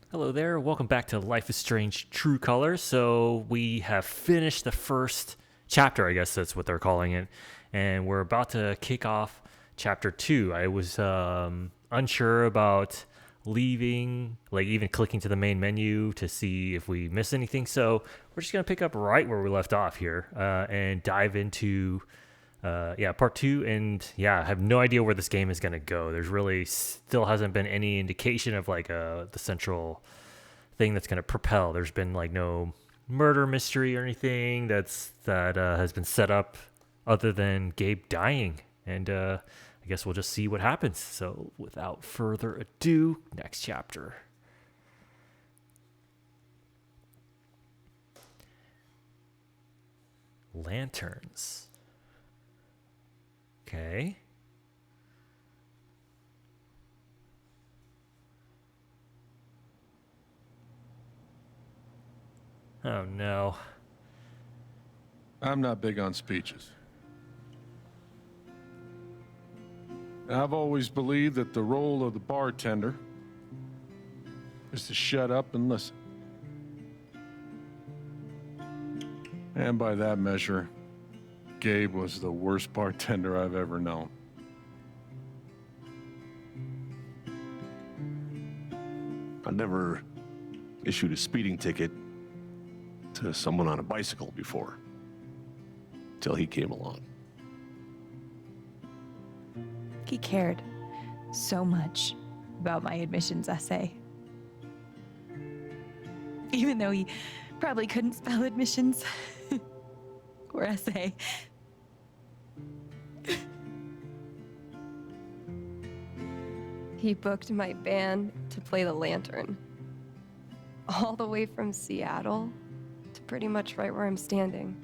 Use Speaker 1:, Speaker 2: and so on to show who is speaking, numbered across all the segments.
Speaker 1: Hello there. Welcome back to Life is Strange True Colors. So we have finished the first chapter, I guess that's what they're calling it, and we're about to kick off chapter 2. I was unsure about leaving, like even clicking to the main menu to see if we missed anything. So we're just gonna pick up right where we left off here and dive into part 2. And I have no idea where this game is going to go. There's really still hasn't been any indication of like the central thing that's going to propel. There's been like no murder mystery or anything that has been set up other than Gabe dying. And I guess we'll just see what happens. So without further ado, next chapter. Lanterns. Okay. Oh no.
Speaker 2: I'm not big on speeches. I've always believed that the role of the bartender is to shut up and listen. And by that measure, Gabe was the worst bartender I've ever known.
Speaker 3: I never issued a speeding ticket to someone on a bicycle before, till he came along.
Speaker 4: He cared so much about my admissions essay. Even though he probably couldn't spell admissions or essay.
Speaker 5: He booked my band to play the lantern. All the way from Seattle to pretty much right where I'm standing.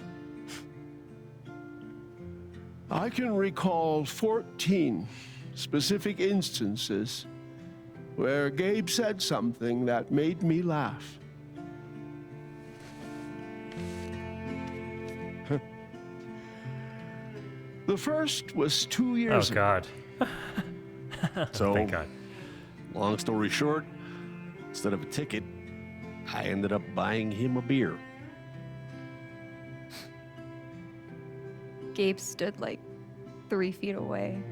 Speaker 6: I can recall 14 specific instances where Gabe said something that made me laugh. The first was 2 years ago.
Speaker 1: God.
Speaker 3: So,
Speaker 1: Thank God.
Speaker 3: long story short, instead of a ticket, I ended up buying him a beer.
Speaker 5: Gabe stood like 3 feet away,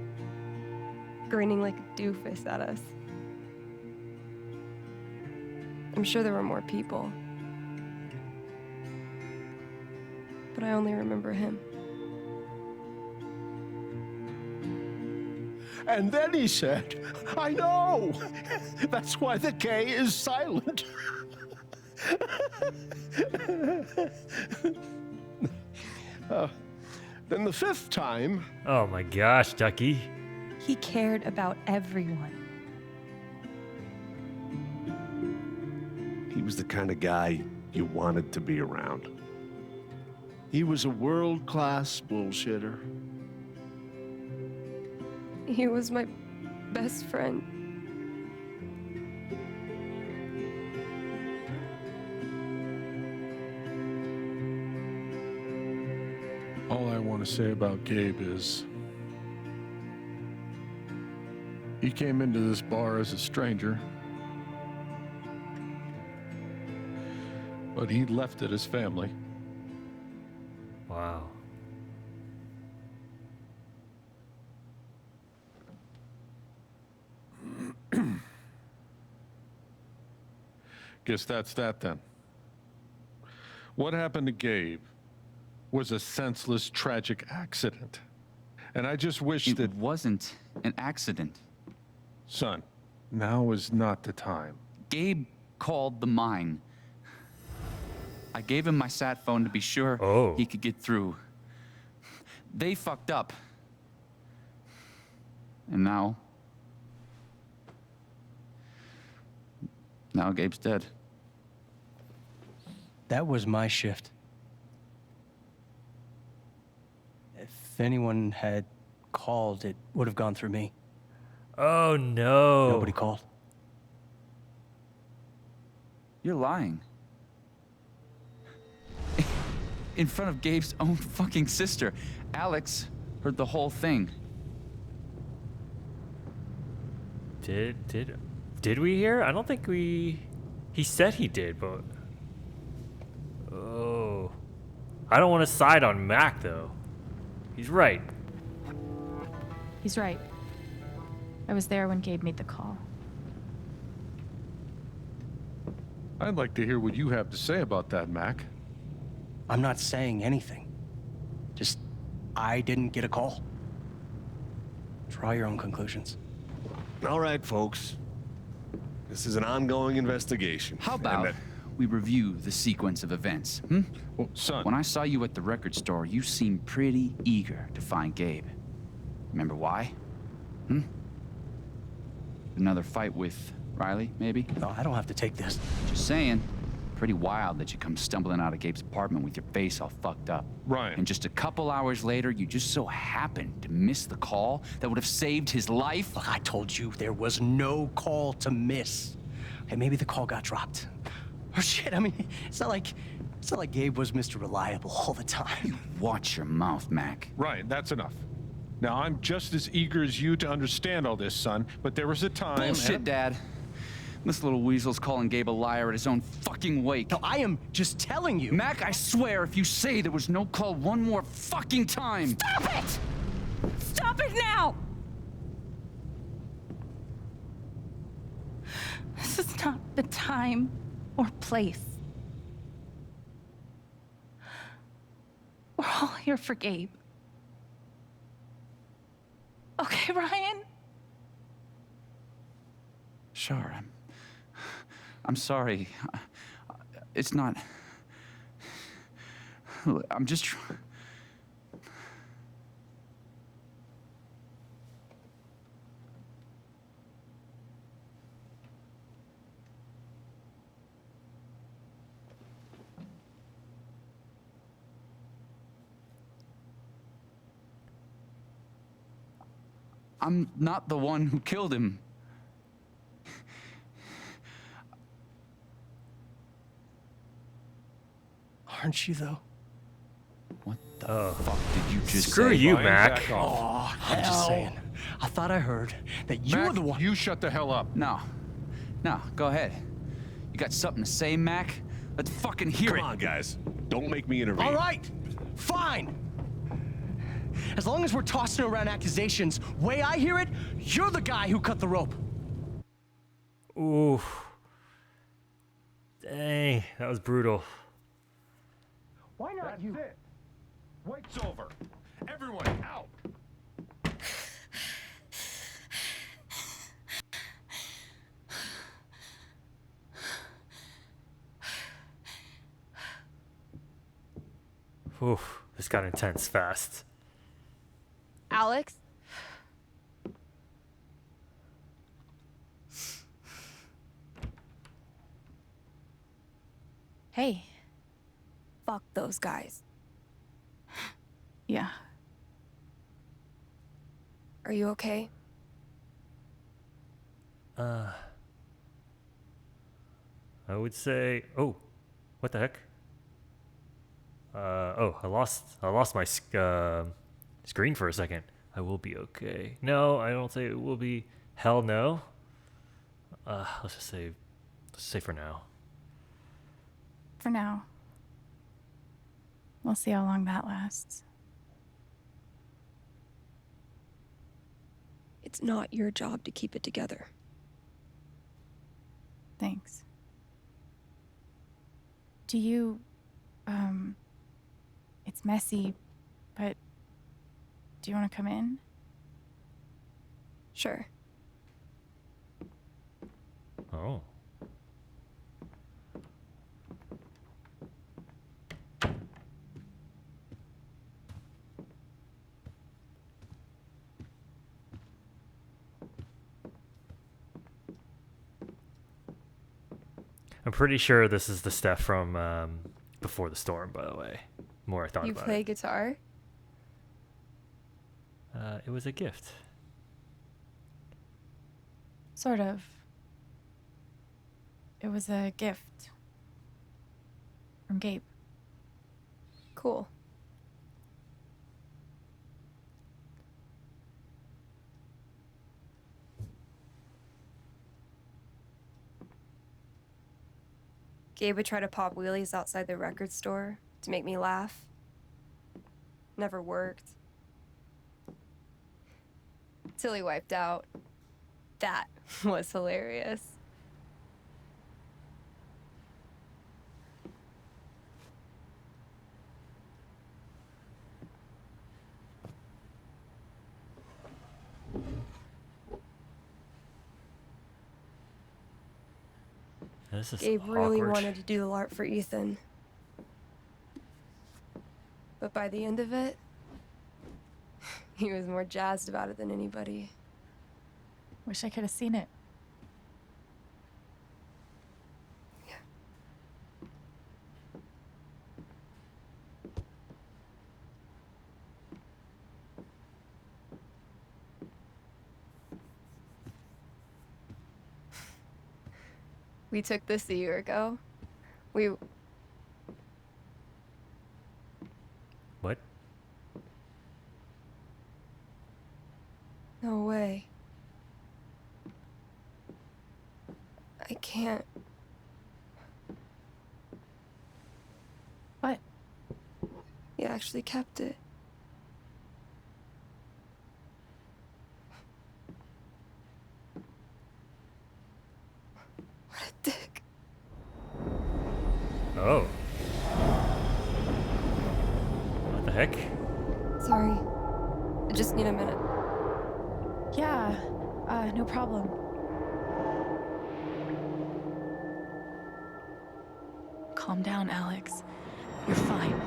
Speaker 5: grinning like a doofus at us. I'm sure there were more people, but I only remember him.
Speaker 6: And then he said, I know! That's why the K is silent. Then the fifth time...
Speaker 1: Oh my gosh, Ducky.
Speaker 4: He cared about everyone.
Speaker 3: He was the kind of guy you wanted to be around.
Speaker 6: He was a world-class bullshitter.
Speaker 5: He was my best friend.
Speaker 2: All I want to say about Gabe is he came into this bar as a stranger, but he left it as family.
Speaker 1: Wow.
Speaker 2: Guess that's that then. What happened to Gabe was a senseless, tragic accident. And I just wish
Speaker 7: It
Speaker 2: that...
Speaker 7: wasn't an accident.
Speaker 2: Son, now is not the time.
Speaker 7: Gabe called the mine. I gave him my sat phone to be sure he could get through. They fucked up. And now Gabe's dead.
Speaker 8: That was my shift. If anyone had called, it would have gone through me.
Speaker 1: Oh no.
Speaker 8: Nobody called.
Speaker 7: You're lying. In front of Gabe's own fucking sister. Alex heard the whole thing.
Speaker 1: Did we hear? I don't think we He said he did, but... Oh. I don't want to side on Mac, though. He's right.
Speaker 9: He's right. I was there when Gabe made the call.
Speaker 2: I'd like to hear what you have to say about that, Mac.
Speaker 8: I'm not saying anything. Just, I didn't get a call. Draw your own conclusions.
Speaker 3: All right, folks. This is an ongoing investigation.
Speaker 7: How about we review the sequence of events, hmm?
Speaker 2: Well, son.
Speaker 7: When I saw you at the record store, you seemed pretty eager to find Gabe. Remember why? Hmm? Another fight with Riley, maybe?
Speaker 8: No, I don't have to take this.
Speaker 7: Just saying. Pretty wild that you come stumbling out of Gabe's apartment with your face all fucked up.
Speaker 2: Ryan.
Speaker 7: And just a couple hours later, you just so happened to miss the call that would have saved his life.
Speaker 8: Look, I told you there was no call to miss. Okay, maybe the call got dropped. Or shit, I mean, it's not like Gabe was Mr. Reliable all the time.
Speaker 7: Watch your mouth, Mac.
Speaker 2: Ryan, that's enough. Now, I'm just as eager as you to understand all this, son, but there was a time...
Speaker 7: Bullshit, Dad. This little weasel's calling Gabe a liar at his own fucking wake.
Speaker 8: No, I am just telling you.
Speaker 7: Mac, I swear, if you say there was no call one more fucking time...
Speaker 4: Stop it! Stop it now!
Speaker 9: This is not the time or place. We're all here for Gabe. Okay, Ryan?
Speaker 7: Sure, I'm sorry. It's not... I'm just... I'm not the one who killed him.
Speaker 8: Aren't you, though?
Speaker 7: What the fuck did you just
Speaker 1: Screw
Speaker 7: say?
Speaker 1: you,
Speaker 2: Ryan,
Speaker 1: Mac.
Speaker 2: back off.
Speaker 8: I'm just saying. I thought I heard that you were
Speaker 2: Mac,
Speaker 8: the one.
Speaker 2: you shut the hell up.
Speaker 7: No, go ahead. You got something to say, Mac? Let's fucking hear
Speaker 3: Come
Speaker 7: it.
Speaker 3: on, guys. Don't make me intervene.
Speaker 8: All right, fine. As long as we're tossing around accusations, way I hear it, you're the guy who cut the rope.
Speaker 1: Ooh. Dang, that was brutal.
Speaker 8: Why not
Speaker 2: That's
Speaker 8: you?
Speaker 2: it. Wait's over. Everyone, out.
Speaker 1: Ooh, this got intense fast.
Speaker 5: Alex?
Speaker 9: Hey.
Speaker 5: Fuck those guys.
Speaker 9: Yeah.
Speaker 5: Are you okay?
Speaker 1: I would say, oh, what the heck? Oh, I lost my screen for a second. I will be okay. No, I don't say it will be. Hell no. Let's say for now.
Speaker 9: For now. We'll see how long that lasts.
Speaker 5: It's not your job to keep it together.
Speaker 9: Thanks. Do you, it's messy, but do you want to come in?
Speaker 5: Sure.
Speaker 1: Oh. I'm pretty sure this is the Steph from Before the Storm, by the way. The more I thought
Speaker 5: You
Speaker 1: about
Speaker 5: play
Speaker 1: it.
Speaker 5: guitar?
Speaker 1: It was a gift.
Speaker 9: Sort of. It was a gift. From Gabe.
Speaker 5: Cool. Gabe would try to pop wheelies outside the record store to make me laugh. Never worked. Till he wiped out. That was hilarious.
Speaker 1: This is
Speaker 5: Gabe really
Speaker 1: awkward.
Speaker 5: wanted to do the LARP for Ethan. But by the end of it, he was more jazzed about it than anybody.
Speaker 9: Wish I could have seen it.
Speaker 5: We took this a year ago.
Speaker 1: What?
Speaker 5: No way. I can't.
Speaker 9: What?
Speaker 5: He actually kept it. What a dick.
Speaker 1: Oh. What the heck?
Speaker 5: Sorry. I just need a minute.
Speaker 9: Yeah, no problem. Calm down, Alex. You're fine.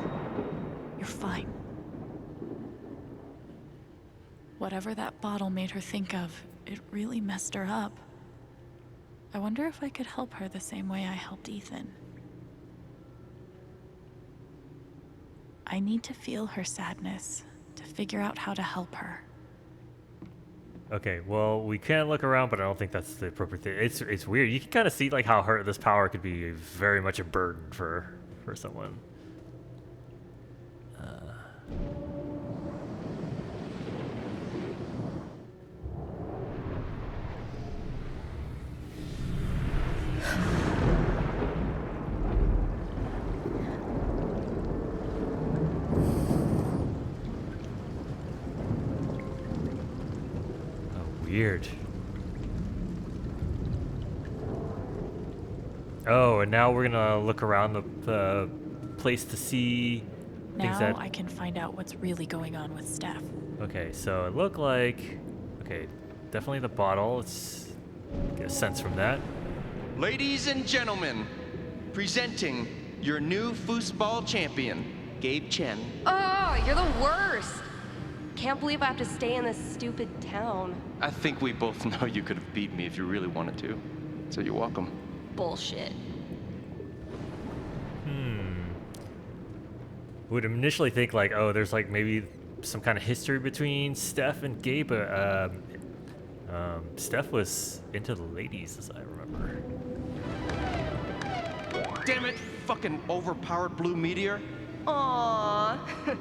Speaker 9: You're fine. Whatever that bottle made her think of, it really messed her up. I wonder if I could help her the same way I helped Ethan. I need to feel her sadness to figure out how to help her.
Speaker 1: Okay, well, we can look around, but I don't think that's the appropriate thing. It's weird. You can kind of see like how this power could be very much a burden for someone. Weird. Oh, and now we're gonna look around the place to see things
Speaker 9: Now
Speaker 1: that.
Speaker 9: I can find out what's really going on with Steph.
Speaker 1: Okay, so it looked like. Okay, definitely the bottle. Let's get a sense from that.
Speaker 10: Ladies and gentlemen, presenting your new foosball champion, Gabe Chen.
Speaker 5: Oh, you're the worst. Can't believe I have to stay in this stupid town.
Speaker 10: I think we both know you could have beat me if you really wanted to. So you're welcome.
Speaker 5: Bullshit.
Speaker 1: Would initially think like, oh, there's like maybe some kind of history between Steph and Gabe, but Steph was into the ladies, as I remember.
Speaker 10: Damn it, fucking overpowered blue meteor.
Speaker 5: Aww.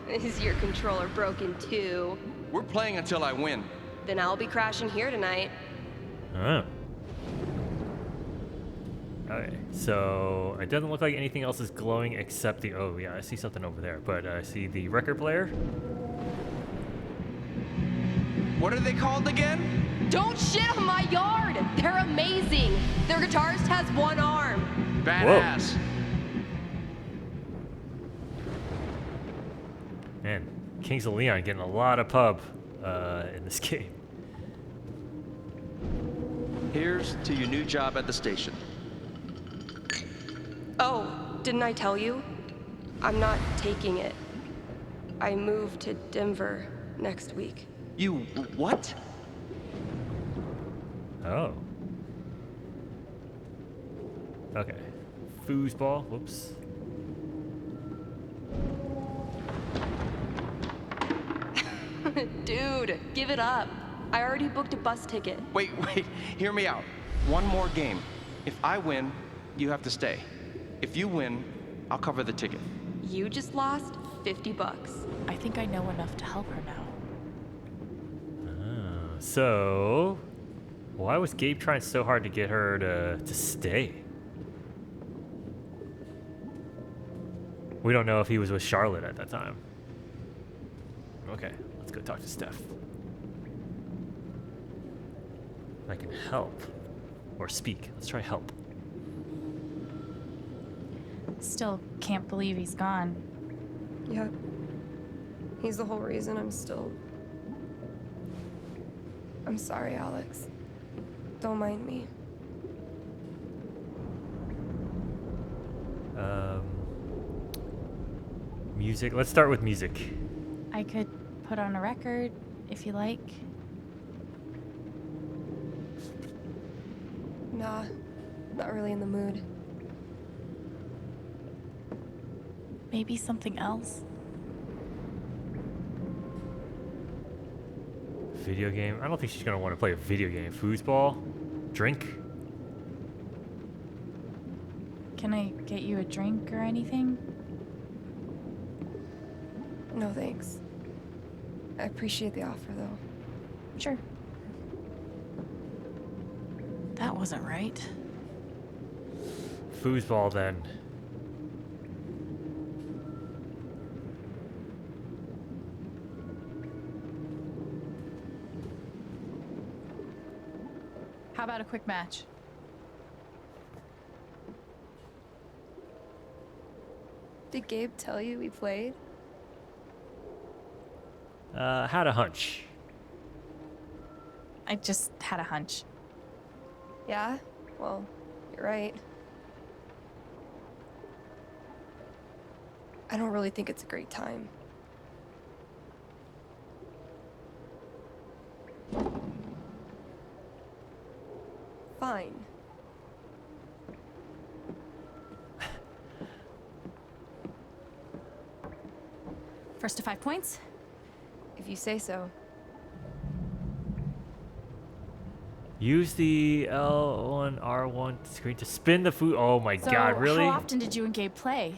Speaker 5: Is your controller broken too?
Speaker 10: We're playing until I win.
Speaker 5: Then I'll be crashing here tonight.
Speaker 1: Oh. Okay, so it doesn't look like anything else is glowing except the. Oh yeah, I see something over there, but I see the record player.
Speaker 10: What are they called again?
Speaker 5: Don't shit on my yard! They're amazing! Their guitarist has one arm.
Speaker 10: Badass.
Speaker 1: Man, Kings of Leon getting a lot of pub in this game.
Speaker 10: Here's to your new job at the station.
Speaker 5: Oh, didn't I tell you? I'm not taking it. I move to Denver next week.
Speaker 10: You what?
Speaker 1: Oh. Okay. Foosball. Whoops.
Speaker 5: Dude, give it up. I already booked a bus ticket.
Speaker 10: Wait, hear me out. One more game. If I win, you have to stay. If you win, I'll cover the ticket.
Speaker 5: You just lost $50.
Speaker 9: I think I know enough to help her now.
Speaker 1: So, why was Gabe trying so hard to get her to stay? We don't know if he was with Charlotte at that time. Okay, let's go talk to Steph. I can help. Or speak. Let's try help.
Speaker 9: Still can't believe he's gone.
Speaker 5: Yep. He's the whole reason I'm still... I'm sorry, Alex. Don't mind me.
Speaker 1: Music. Let's start with music.
Speaker 9: I could put on a record if you like.
Speaker 5: Nah, not really in the mood.
Speaker 9: Maybe something else.
Speaker 1: Video game. I don't think she's gonna want to play a video game. Foosball? Drink?
Speaker 9: Can I get you a drink or anything?
Speaker 5: No thanks. I appreciate the offer, though.
Speaker 9: Sure. That wasn't right.
Speaker 1: Foosball then.
Speaker 9: How about a quick match?
Speaker 5: Did Gabe tell you we played?
Speaker 1: Had a hunch.
Speaker 9: I just had a hunch.
Speaker 5: Yeah? Well, you're right. I don't really think it's a great time. Fine.
Speaker 9: First to 5 points?
Speaker 5: If you say so.
Speaker 1: Use the L1, R1 screen to spin the food. Oh my
Speaker 9: So
Speaker 1: god, really?
Speaker 9: how often did you and Gabe play?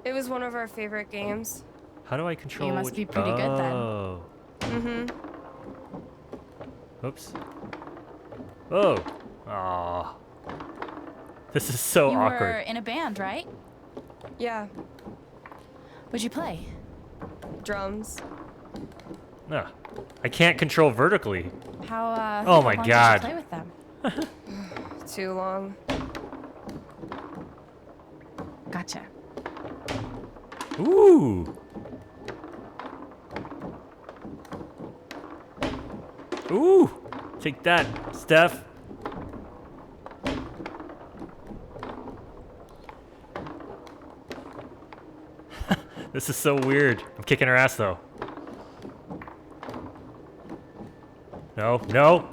Speaker 5: It was one of our favorite games.
Speaker 1: How do I control
Speaker 9: You must
Speaker 1: which-
Speaker 9: be pretty good then.
Speaker 1: Oh.
Speaker 5: Mm-hmm.
Speaker 1: Oops. Oh. Aw. This is so
Speaker 9: You
Speaker 1: awkward.
Speaker 9: were in a band, right?
Speaker 5: Yeah.
Speaker 9: What'd you play?
Speaker 5: Drums.
Speaker 1: Ah, I can't control vertically.
Speaker 9: How,
Speaker 1: Oh my
Speaker 9: long
Speaker 1: God.
Speaker 9: Did you play with them?
Speaker 5: Too long.
Speaker 9: Gotcha.
Speaker 1: Ooh. Ooh. Take that, Steph. This is so weird. I'm kicking her ass though. No, no.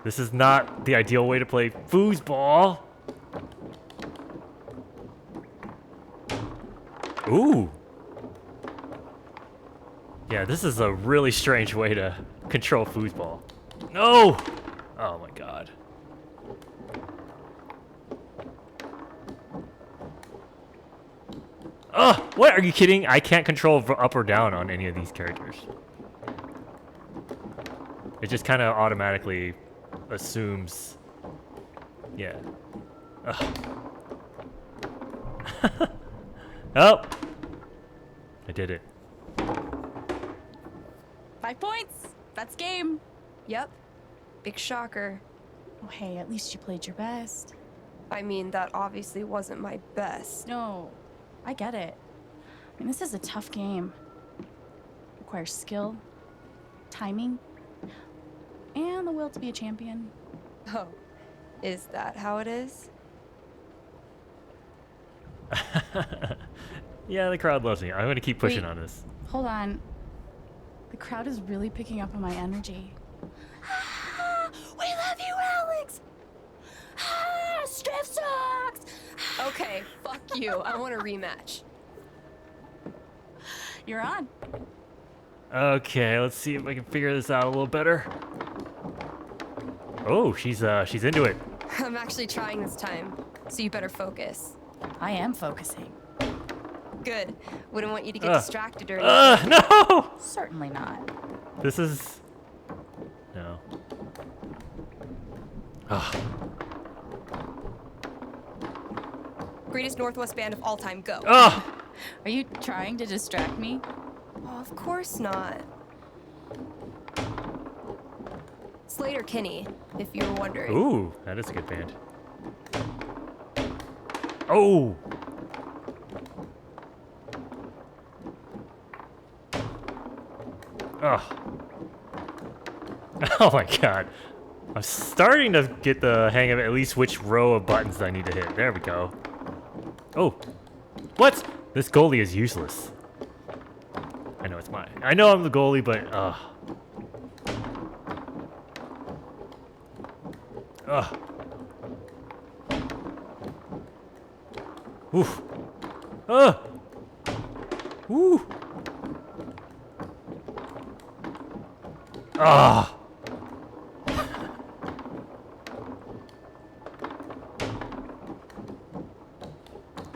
Speaker 1: This is not the ideal way to play foosball. Ooh. Yeah, this is a really strange way to control foosball. No! Oh my god. Oh, what? Are you kidding? I can't control up or down on any of these characters. It just kind of automatically assumes. Yeah. Ugh. Oh! I did it.
Speaker 9: 5 points. That's game.
Speaker 5: Yep. Big shocker.
Speaker 9: Oh, hey, at least you played your best.
Speaker 5: I mean, that obviously wasn't my best.
Speaker 9: No, I get it. I mean, this is a tough game. Requires skill, timing, and the will to be a champion.
Speaker 5: Oh, is that how it is?
Speaker 1: Yeah, the crowd loves me. I'm gonna keep pushing
Speaker 9: Wait.
Speaker 1: on this.
Speaker 9: Hold on. The crowd is really picking up on my energy. We love you, Alex! Steph sucks!
Speaker 5: Okay, fuck you. I want a rematch.
Speaker 9: You're on.
Speaker 1: Okay, let's see if I can figure this out a little better. Oh, she's into it.
Speaker 5: I'm actually trying this time, so you better focus.
Speaker 9: I am focusing.
Speaker 5: Good. Wouldn't want you to get distracted or anything.
Speaker 1: No!
Speaker 9: Certainly not.
Speaker 1: This is... No. Ugh.
Speaker 5: Greatest Northwest band of all time, go.
Speaker 1: Oh!
Speaker 9: Are you trying to distract me?
Speaker 5: Oh, of course not. Slater Kinney, if you were wondering.
Speaker 1: Ooh, that is a good band. Oh! Oh. Oh my god. I'm starting to get the hang of at least which row of buttons I need to hit. There we go. Oh. What? This goalie is useless. I know it's mine. I know I'm the goalie, but ugh. Ugh. Oof. Ugh. Woo. Ah.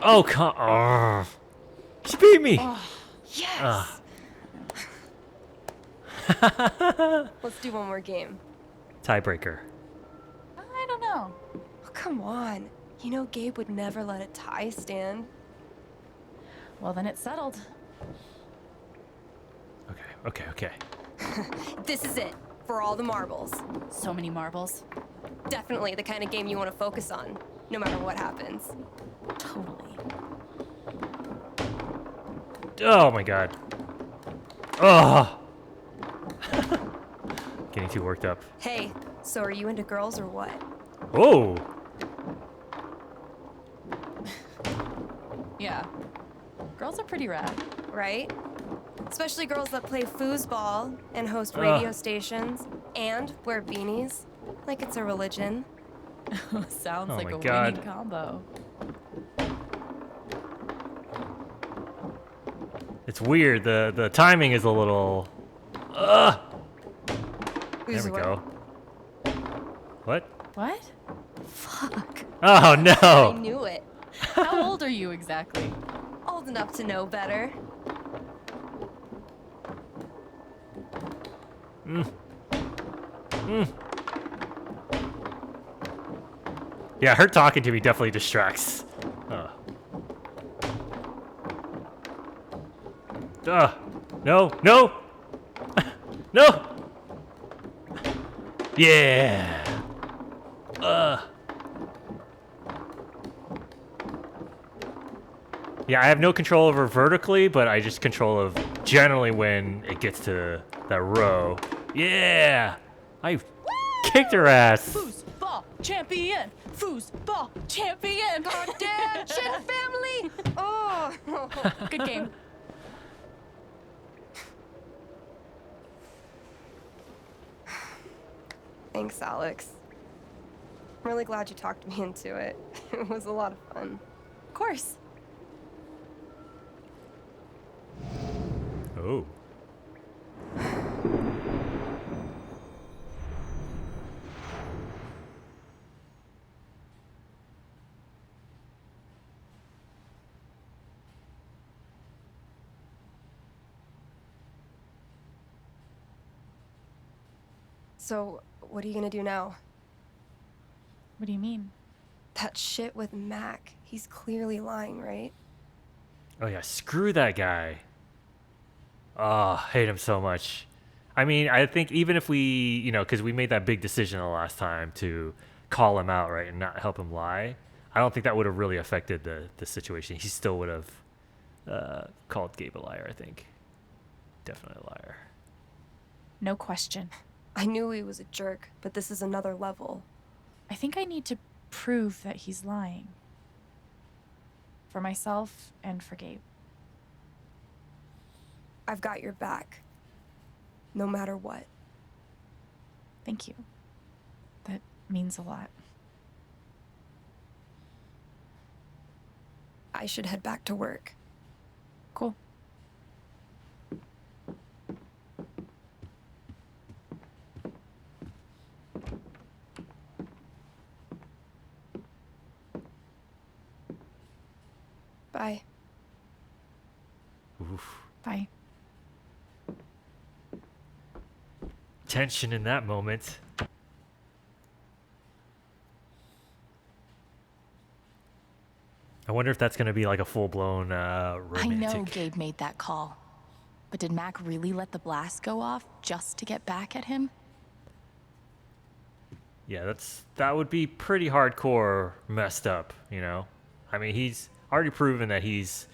Speaker 1: Oh, come on. She beat me.
Speaker 5: Yes! Let's do one more game.
Speaker 1: Tiebreaker.
Speaker 9: I don't know.
Speaker 5: Oh, come on. You know Gabe would never let a tie stand.
Speaker 9: Well, then it's settled.
Speaker 1: Okay.
Speaker 5: This is it, for all the marbles.
Speaker 9: So many marbles.
Speaker 5: Definitely the kind of game you want to focus on, no matter what happens.
Speaker 9: Totally.
Speaker 1: Oh my god. Oh. Getting too worked up.
Speaker 5: Hey, so are you into girls or what?
Speaker 1: Oh.
Speaker 9: Yeah. Girls are pretty rad.
Speaker 5: Right? Especially girls that play foosball and host radio
Speaker 1: Ugh.
Speaker 5: stations and wear beanies like it's a religion.
Speaker 9: Sounds
Speaker 1: Oh
Speaker 9: like
Speaker 1: my
Speaker 9: a
Speaker 1: God.
Speaker 9: winning combo.
Speaker 1: It's weird. The timing is a little. There
Speaker 5: Who's
Speaker 1: we
Speaker 5: what?
Speaker 1: go. What?
Speaker 9: What?
Speaker 5: Fuck.
Speaker 1: Oh
Speaker 5: I
Speaker 1: no.
Speaker 5: knew it.
Speaker 9: How old are you exactly?
Speaker 5: Old enough to know better.
Speaker 1: Yeah, her talking to me definitely distracts. No. No. Yeah. Yeah, I have no control over vertically, but I just control of generally when it gets to that row. Yeah. I kicked her ass.
Speaker 9: Foosball champion! Foosball champion!
Speaker 5: Goddamn shit family! Oh.
Speaker 9: Good game.
Speaker 5: Thanks, Alex. I'm really glad you talked me into it. It was a lot of fun.
Speaker 9: Of course.
Speaker 1: Oh.
Speaker 5: So, what are you gonna do now?
Speaker 9: What do you mean?
Speaker 5: That shit with Mac. He's clearly lying, right?
Speaker 1: Oh yeah, screw that guy. Oh, hate him so much. I mean, I think even if we, because we made that big decision the last time to call him out, right, and not help him lie, I don't think that would have really affected the situation. He still would have called Gabe a liar, I think. Definitely a liar.
Speaker 9: No question.
Speaker 5: I knew he was a jerk, but this is another level.
Speaker 9: I think I need to prove that he's lying. For myself and for Gabe.
Speaker 5: I've got your back. No matter what.
Speaker 9: Thank you. That means a lot.
Speaker 5: I should head back to work.
Speaker 9: Cool.
Speaker 5: Bye.
Speaker 1: Oof.
Speaker 9: Bye.
Speaker 1: Tension in that moment. I wonder if that's going to be like a full-blown romantic.
Speaker 9: I know Gabe made that call. But did Mac really let the blast go off just to get back at him?
Speaker 1: Yeah, that would be pretty hardcore messed up, you know? I mean, he's already proven that he's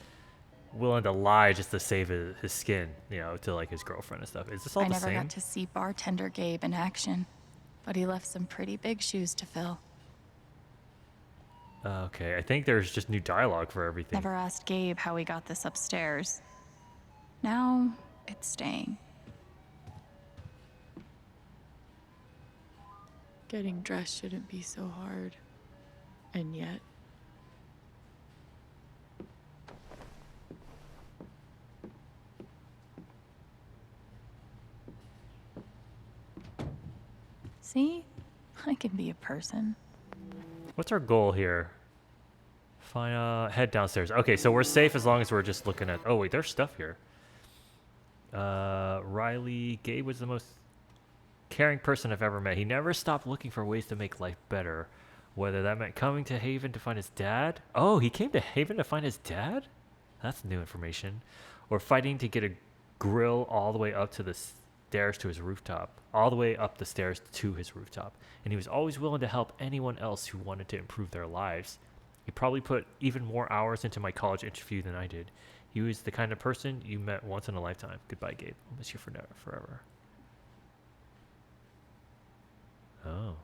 Speaker 1: willing to lie just to save his skin, you know, to like his girlfriend and stuff. Is this all
Speaker 9: I
Speaker 1: the
Speaker 9: never
Speaker 1: same?
Speaker 9: got to see bartender Gabe in action, but he left some pretty big shoes to fill.
Speaker 1: Okay, I think there's just new dialogue for everything.
Speaker 9: Never asked Gabe how he got this upstairs. Now, it's staying.
Speaker 11: Getting dressed shouldn't be so hard. And yet.
Speaker 9: See? I can be a person.
Speaker 1: What's our goal here? Head downstairs. Okay, so we're safe as long as we're just looking at... Oh, wait, there's stuff here. Riley, Gabe was the most caring person I've ever met. He never stopped looking for ways to make life better. Whether that meant coming to Haven to find his dad. Oh, he came to Haven to find his dad? That's new information. Or fighting to get a grill all the way up to the stairs to his rooftop. All the way up the stairs to his rooftop. And he was always willing to help anyone else who wanted to improve their lives. He probably put even more hours into my college interview than I did. He was the kind of person you met once in a lifetime. Goodbye, Gabe. I'll miss you forever. Oh.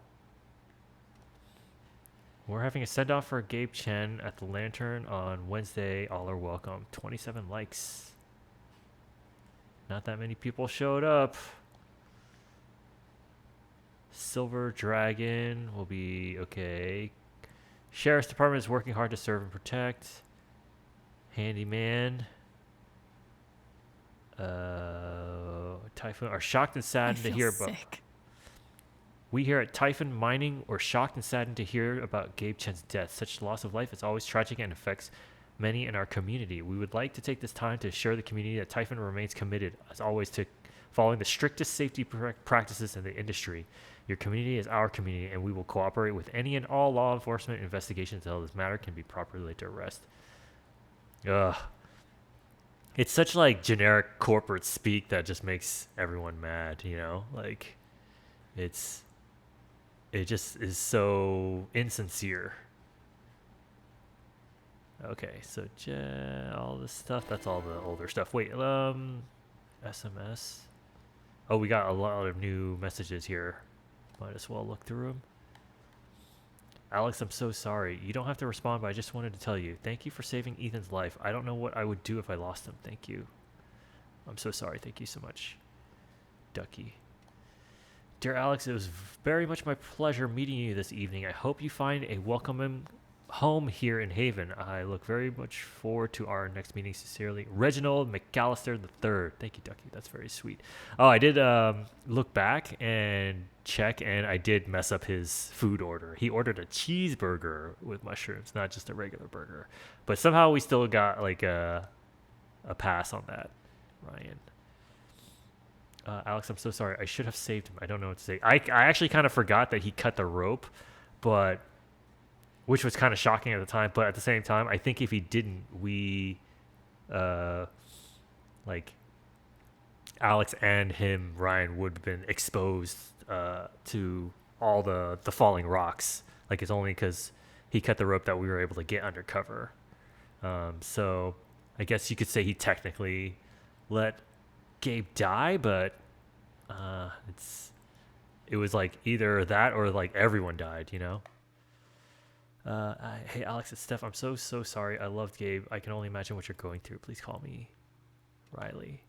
Speaker 1: We're having a send-off for Gabe Chen at the Lantern on Wednesday. All are welcome. 27 likes. Not that many people showed up. Silver Dragon will be okay. Sheriff's Department is working hard to serve and protect. Handyman. Typhoon are shocked and saddened to hear about... We here at Typhon Mining are shocked and saddened to hear about Gabe Chen's death. Such loss of life is always tragic and affects many in our community. We would like to take this time to assure the community that Typhon remains committed, as always, to following the strictest safety practices in the industry. Your community is our community, and we will cooperate with any and all law enforcement investigations until this matter can be properly laid to rest. Ugh. It's such like generic corporate speak that just makes everyone mad, you know? Like, it just is so insincere. Okay, so all this stuff, that's all the older stuff. Wait, SMS. Oh, we got a lot of new messages here. Might as well look through them. Alex, I'm so sorry. You don't have to respond, but I just wanted to tell you. Thank you for saving Ethan's life. I don't know what I would do if I lost him. Thank you. I'm so sorry. Thank you so much. Ducky. Dear Alex, it was very much my pleasure meeting you this evening. I hope you find a welcoming home here in Haven. I look very much forward to our next meeting. Sincerely, Reginald McAllister III. Thank you, Ducky. That's very sweet. Oh, I did look back and check, and I did mess up his food order. He ordered a cheeseburger with mushrooms, not just a regular burger. But somehow we still got like a pass on that, Ryan. Alex, I'm so sorry. I should have saved him. I don't know what to say. I actually kind of forgot that he cut the rope, but which was kind of shocking at the time. But at the same time, I think if he didn't, we, like, Alex and him, Ryan, would have been exposed to all the falling rocks. Like, it's only because he cut the rope that we were able to get undercover. So I guess you could say he technically let Gabe die, but it was like either that or like everyone died, you know. Hey Alex, it's Steph. I'm so sorry. I loved Gabe. I can only imagine what you're going through. Please call me Riley.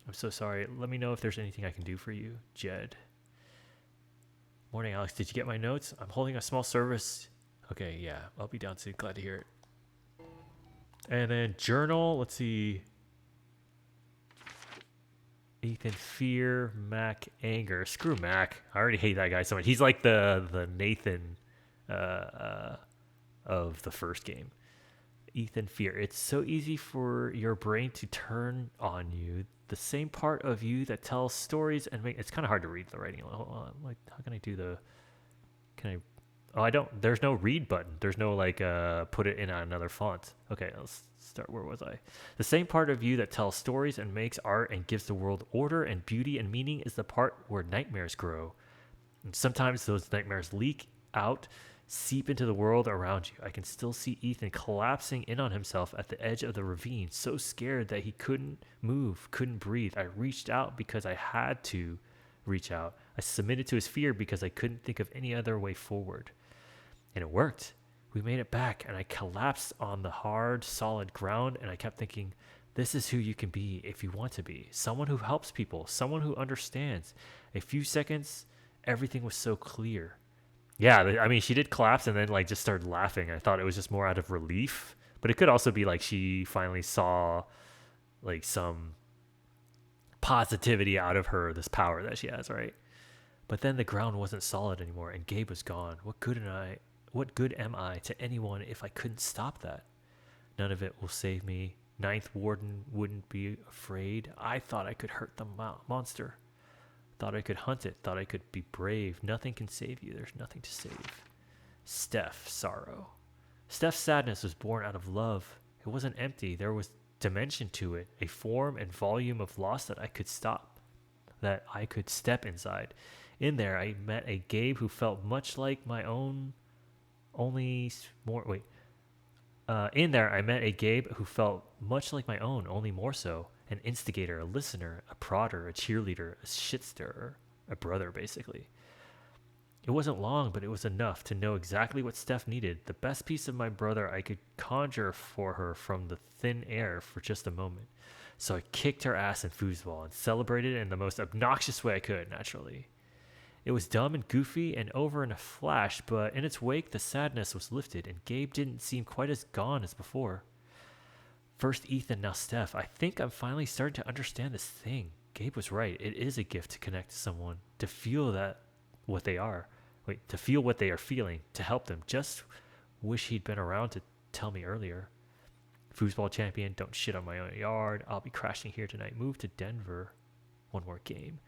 Speaker 1: I'm so sorry. Let me know if there's anything I can do for you. Jed. Morning, Alex. Did you get my notes? I'm holding a small service. Okay, yeah, I'll be down soon. Glad to hear it. And then journal. Let's see. Ethan Fear, Mac Anger. Screw Mac. I already hate that guy so much. He's like the Nathan of the first game. Ethan Fear. It's so easy for your brain to turn on you. The same part of you that tells stories and it's kind of hard to read the writing. Like, how can I do the? Can I? Oh, I don't. There's no read button. There's no like put it in another font. Okay, let's start. Where was I? The same part of you that tells stories and makes art and gives the world order and beauty and meaning is the part where nightmares grow. And sometimes those nightmares leak out, seep into the world around you. I can still see Ethan collapsing in on himself at the edge of the ravine, so scared that he couldn't move, couldn't breathe. I reached out because I had to reach out. I submitted to his fear because I couldn't think of any other way forward. And it worked. We made it back, and I collapsed on the hard, solid ground, and I kept thinking, this is who you can be if you want to be. Someone who helps people, someone who understands. A few seconds, everything was so clear. Yeah, I mean, she did collapse and then like just started laughing. I thought it was just more out of relief, but it could also be like she finally saw like some positivity out of her, this power that she has, right? But then the ground wasn't solid anymore, and Gabe was gone. What good am I to anyone if I couldn't stop that? None of it will save me. Ninth Warden wouldn't be afraid. I thought I could hurt the monster. Thought I could hunt it. Thought I could be brave. Nothing can save you. There's nothing to save. Steph, sorrow. Steph's sadness was born out of love. It wasn't empty. There was dimension to it, a form and volume of loss that I could stop, that I could step inside. In there, I met a Gabe who felt much like my own, only more. Wait. In there, I met a Gabe who felt much like my own, only more so. An instigator, a listener, a prodder, a cheerleader, a shit stirrer, a brother, basically. It wasn't long, but it was enough to know exactly what Steph needed. The best piece of my brother I could conjure for her from the thin air for just a moment. So I kicked her ass in foosball and celebrated in the most obnoxious way I could, naturally. It was dumb and goofy and over in a flash, but in its wake, the sadness was lifted, and Gabe didn't seem quite as gone as before. First Ethan, now Steph. I think I'm finally starting to understand this thing. Gabe was right. It is a gift to connect to someone, to feel to feel what they are feeling, to help them. Just wish he'd been around to tell me earlier. Foosball champion, don't shit on my own yard. I'll be crashing here tonight. Move to Denver. One more game.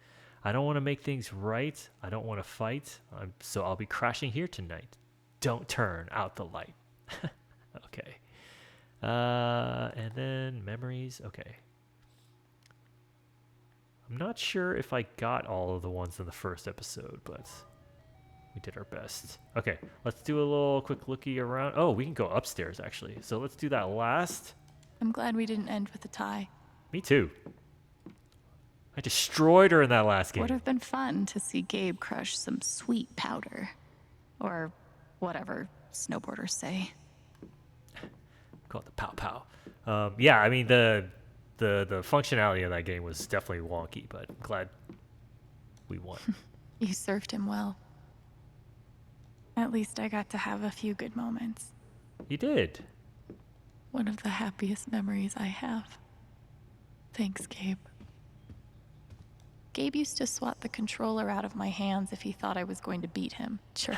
Speaker 1: I don't want to make things right. I don't want to fight. So I'll be crashing here tonight. Don't turn out the light. Okay. And then memories. Okay. I'm not sure if I got all of the ones in the first episode, but we did our best. Okay, let's do a little quick looky around. Oh, we can go upstairs, actually. So let's do that last.
Speaker 9: I'm glad we didn't end with a tie.
Speaker 1: Me too. I destroyed her in that last game.
Speaker 9: Would have been fun to see Gabe crush some sweet powder. Or whatever snowboarders say.
Speaker 1: Call it the pow pow. Yeah, I mean the functionality of that game was definitely wonky, but I'm glad we won.
Speaker 9: You served him well. At least I got to have a few good moments.
Speaker 1: You did.
Speaker 9: One of the happiest memories I have. Thanks, Gabe. Gabe used to swat the controller out of my hands if he thought I was going to beat him. Sure.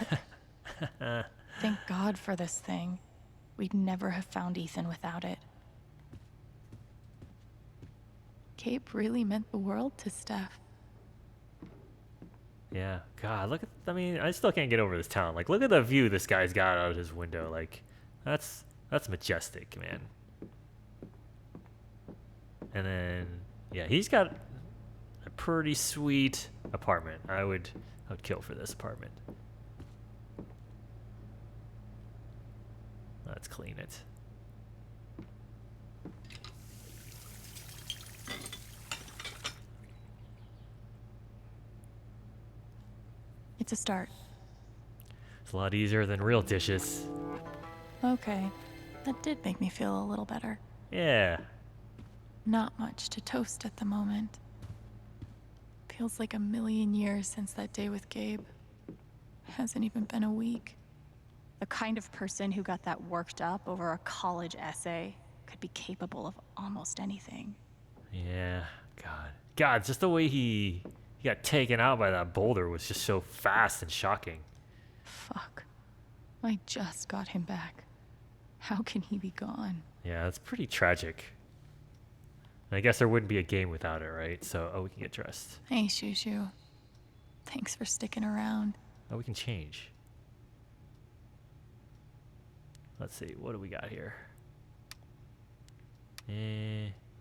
Speaker 9: Thank God for this thing. We'd never have found Ethan without it. Gabe really meant the world to Steph.
Speaker 1: Yeah, God, look at, I mean, I still can't get over this town. Like, look at the view this guy's got out of his window. Like, that's majestic, man. And then, yeah, he's got a pretty sweet apartment. I would kill for this apartment. Let's clean it.
Speaker 9: It's a start.
Speaker 1: It's a lot easier than real dishes.
Speaker 9: Okay, that did make me feel a little better.
Speaker 1: Yeah.
Speaker 9: Not much to toast at the moment. Feels like a million years since that day with Gabe. Hasn't even been a week. The kind of person who got that worked up over a college essay could be capable of almost anything.
Speaker 1: Yeah, God, just the way he got taken out by that boulder was just so fast and shocking.
Speaker 9: Fuck. I just got him back. How can he be gone?
Speaker 1: Yeah, it's pretty tragic. I guess there wouldn't be a game without it, right? So, we can get dressed.
Speaker 9: Hey, Shushu. Thanks for sticking around.
Speaker 1: We can change. Let's see, what do we got here?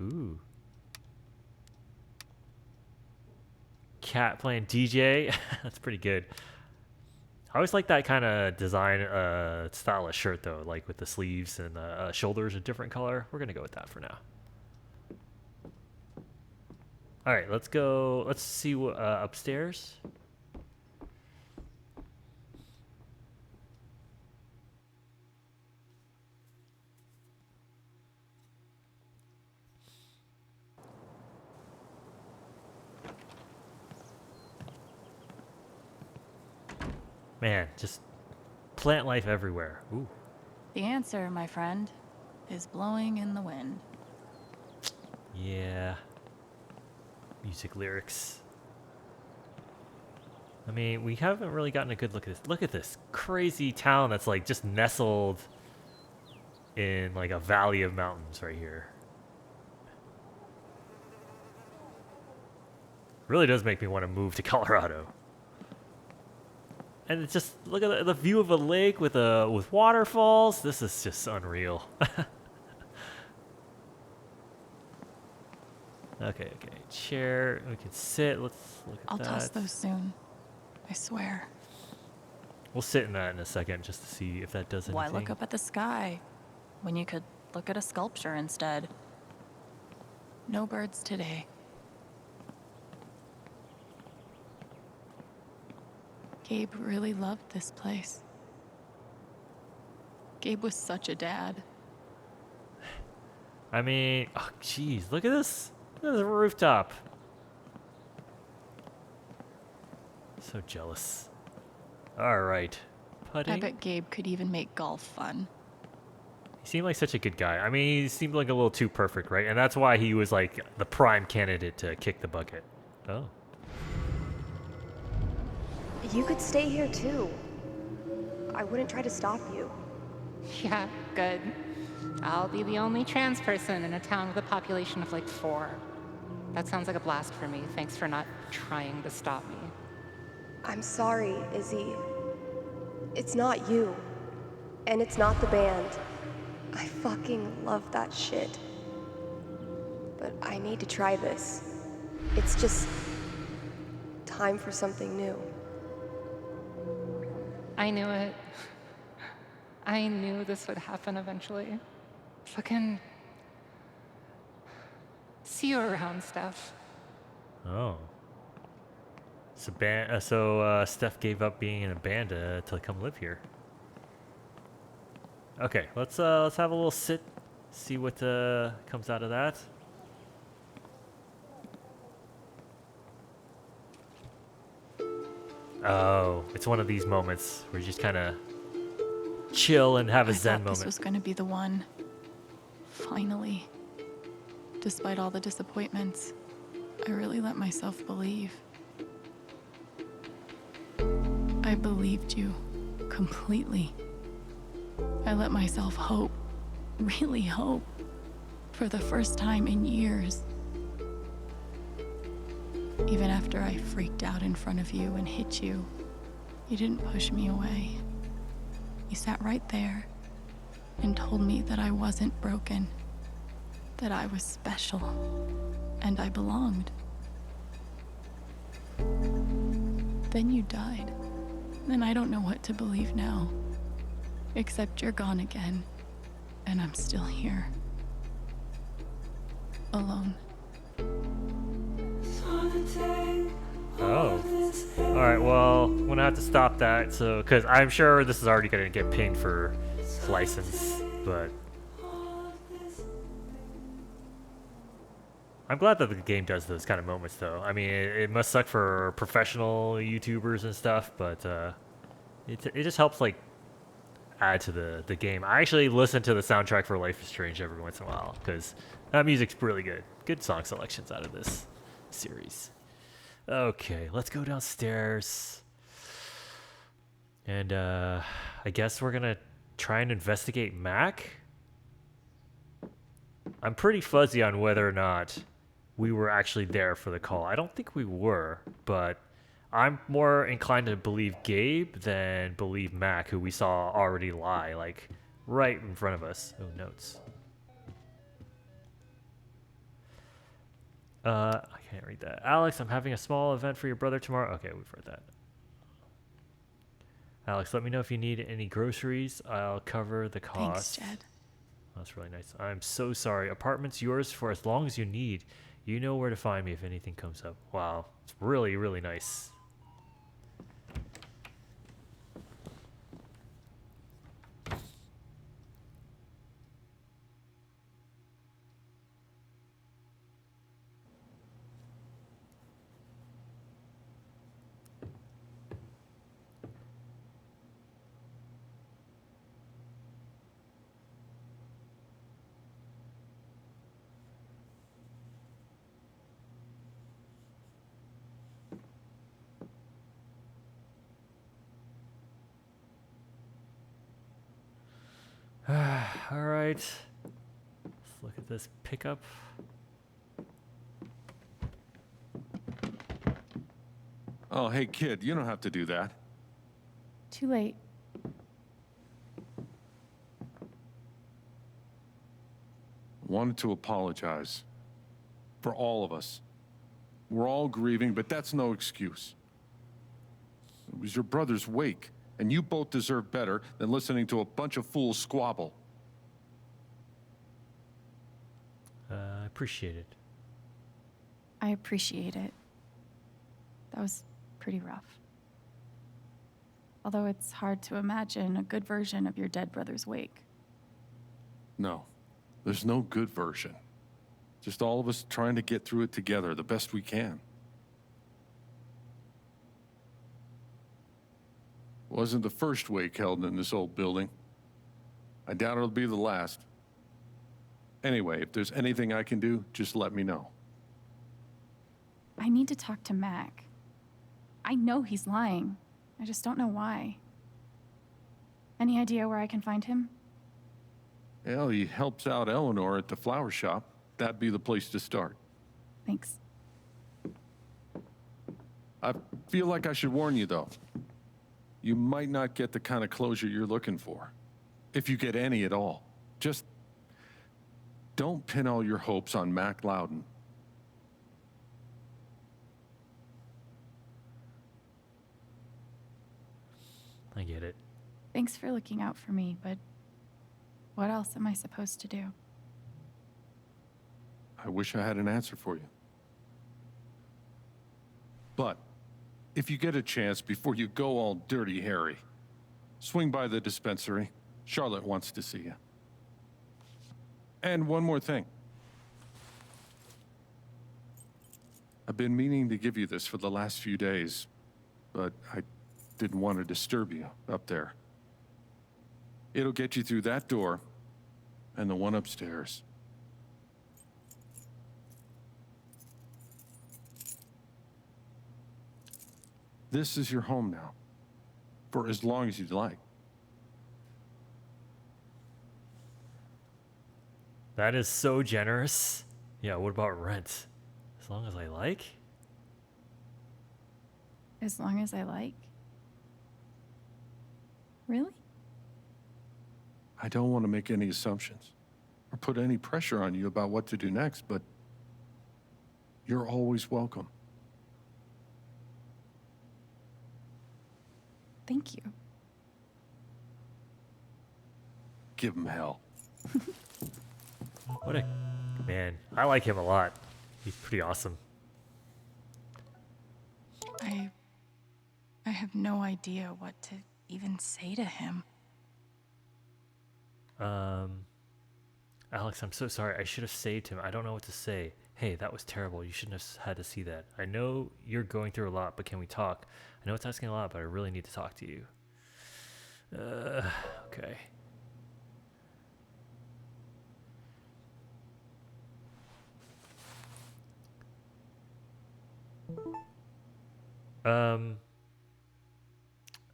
Speaker 1: Ooh. Cat playing DJ. That's pretty good. I always like that kind of design style of shirt though, like with the sleeves and the shoulders a different color. We're gonna go with that for now. All right, let's go. Let's see what upstairs. Man, just plant life everywhere. Ooh.
Speaker 9: The answer, my friend, is blowing in the wind.
Speaker 1: Yeah. Music lyrics. I mean, we haven't really gotten a good look at this. Look at this crazy town that's like just nestled in like a valley of mountains right here. Really does make me want to move to Colorado. And it's just look at the view of a lake with waterfalls. This is just unreal. Okay. Chair. We can sit. Let's look at that.
Speaker 9: I'll toss those soon. I swear.
Speaker 1: We'll sit in that in a second just to see if that does anything.
Speaker 9: Why look up at the sky when you could look at a sculpture instead? No birds today. Gabe really loved this place. Gabe was such a dad.
Speaker 1: I mean, oh jeez, look at this. Look at the rooftop. So jealous. All right, putting.
Speaker 9: I bet Gabe could even make golf fun.
Speaker 1: He seemed like such a good guy. I mean, he seemed like a little too perfect, right? And that's why he was like the prime candidate to kick the bucket. Oh.
Speaker 5: You could stay here too. I wouldn't try to stop you.
Speaker 12: Yeah, good. I'll be the only trans person in a town with a population of like 4. That sounds like a blast for me. Thanks for not trying to stop me.
Speaker 5: I'm sorry, Izzy. It's not you. And it's not the band. I fucking love that shit. But I need to try this. It's just time for something new.
Speaker 12: I knew it. I knew this would happen eventually. Fucking see you around, Steph.
Speaker 1: Oh. So, Steph gave up being in a band to come live here. Okay, let's have a little sit, see what comes out of that. Oh, it's one of these moments where you just kind of chill and have a zen moment.
Speaker 9: This was going to be the one. Finally. Despite all the disappointments, I really let myself believe. I believed you completely. I let myself hope, really hope, for the first time in years. Even after I freaked out in front of you and hit you, you didn't push me away. You sat right there and told me that I wasn't broken, that I was special, and I belonged. Then you died, and I don't know what to believe now, except you're gone again, and I'm still here, alone.
Speaker 1: Oh. Alright, well, I'm gonna have to stop that, so, because I'm sure this is already gonna get pinged for license, but I'm glad that the game does those kind of moments, though. I mean, it must suck for professional YouTubers and stuff, but it just helps, like, add to the game. I actually listen to the soundtrack for Life is Strange every once in a while, because that music's really good. Good song selections out of this series. Okay, let's go downstairs. And I guess we're gonna try and investigate Mac. I'm pretty fuzzy on whether or not we were actually there for the call. I don't think we were, but I'm more inclined to believe Gabe than believe Mac, who we saw already lie like right in front of us. Oh, notes. I can't read that. Alex, I'm having a small event for your brother tomorrow. Okay, we've read that. Alex, let me know if you need any groceries. I'll cover the cost.
Speaker 9: Thanks, Jed.
Speaker 1: That's really nice. I'm so sorry. Apartment's yours for as long as you need. You know where to find me if anything comes up. Wow. It's really, really nice. All right. Let's look at this pickup.
Speaker 2: Oh, hey, kid, you don't have to do that.
Speaker 9: Too late.
Speaker 2: Wanted to apologize. For all of us. We're all grieving, but that's no excuse. It was your brother's wake, and you both deserve better than listening to a bunch of fools squabble.
Speaker 1: I appreciate it.
Speaker 9: I appreciate it. That was pretty rough. Although it's hard to imagine a good version of your dead brother's wake.
Speaker 2: No, there's no good version. Just all of us trying to get through it together the best we can. Wasn't the first wake held in this old building. I doubt it'll be the last. Anyway, if there's anything I can do, just let me know.
Speaker 9: I need to talk to Mac. I know he's lying. I just don't know why. Any idea where I can find him?
Speaker 2: Well, he helps out Eleanor at the flower shop. That'd be the place to start.
Speaker 9: Thanks.
Speaker 2: I feel like I should warn you, though. You might not get the kind of closure you're looking for. If you get any at all. Just don't pin all your hopes on Mac Loudon.
Speaker 1: I get it.
Speaker 9: Thanks for looking out for me, but what else am I supposed to do?
Speaker 2: I wish I had an answer for you. But if you get a chance before you go all dirty Harry, swing by the dispensary. Charlotte wants to see you. And one more thing. I've been meaning to give you this for the last few days, but I didn't want to disturb you up there. It'll get you through that door and the one upstairs. This is your home now, for as long as you'd like.
Speaker 1: That is so generous. Yeah, what about rent? As long as I like?
Speaker 9: As long as I like? Really?
Speaker 2: I don't want to make any assumptions or put any pressure on you about what to do next, but you're always welcome.
Speaker 9: Thank you.
Speaker 2: Give him hell.
Speaker 1: What a man. I like him a lot. He's pretty awesome.
Speaker 11: I have no idea what to even say to him.
Speaker 1: Alex, I'm so sorry. I should have saved him. I don't know what to say. Hey, that was terrible. You shouldn't have had to see that. I know you're going through a lot, but can we talk? I know it's asking a lot, but I really need to talk to you. Okay.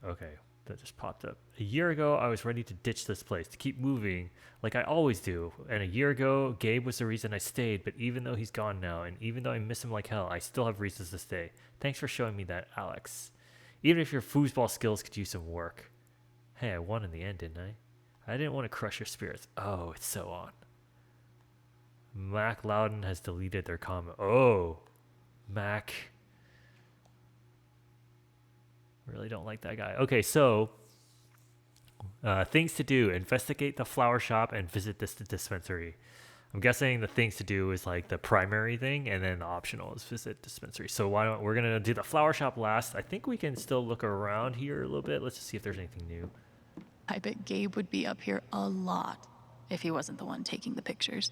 Speaker 1: Okay, that just popped up. A year ago, I was ready to ditch this place, to keep moving like I always do. And a year ago, Gabe was the reason I stayed, but even though he's gone now, and even though I miss him like hell, I still have reasons to stay. Thanks for showing me that, Alex. Even if your foosball skills could use some work. Hey, I won in the end, didn't I? I didn't want to crush your spirits. Oh, it's so on. Mac Loudon has deleted their comment. Oh, Mac. Really don't like that guy. Okay, so things to do: investigate the flower shop and visit this dispensary. I'm guessing the things to do is like the primary thing, and then the optional is visit dispensary. So why don't we're gonna do the flower shop last? I think we can still look around here a little bit. Let's just see if there's anything new.
Speaker 9: I bet Gabe would be up here a lot if he wasn't the one taking the pictures.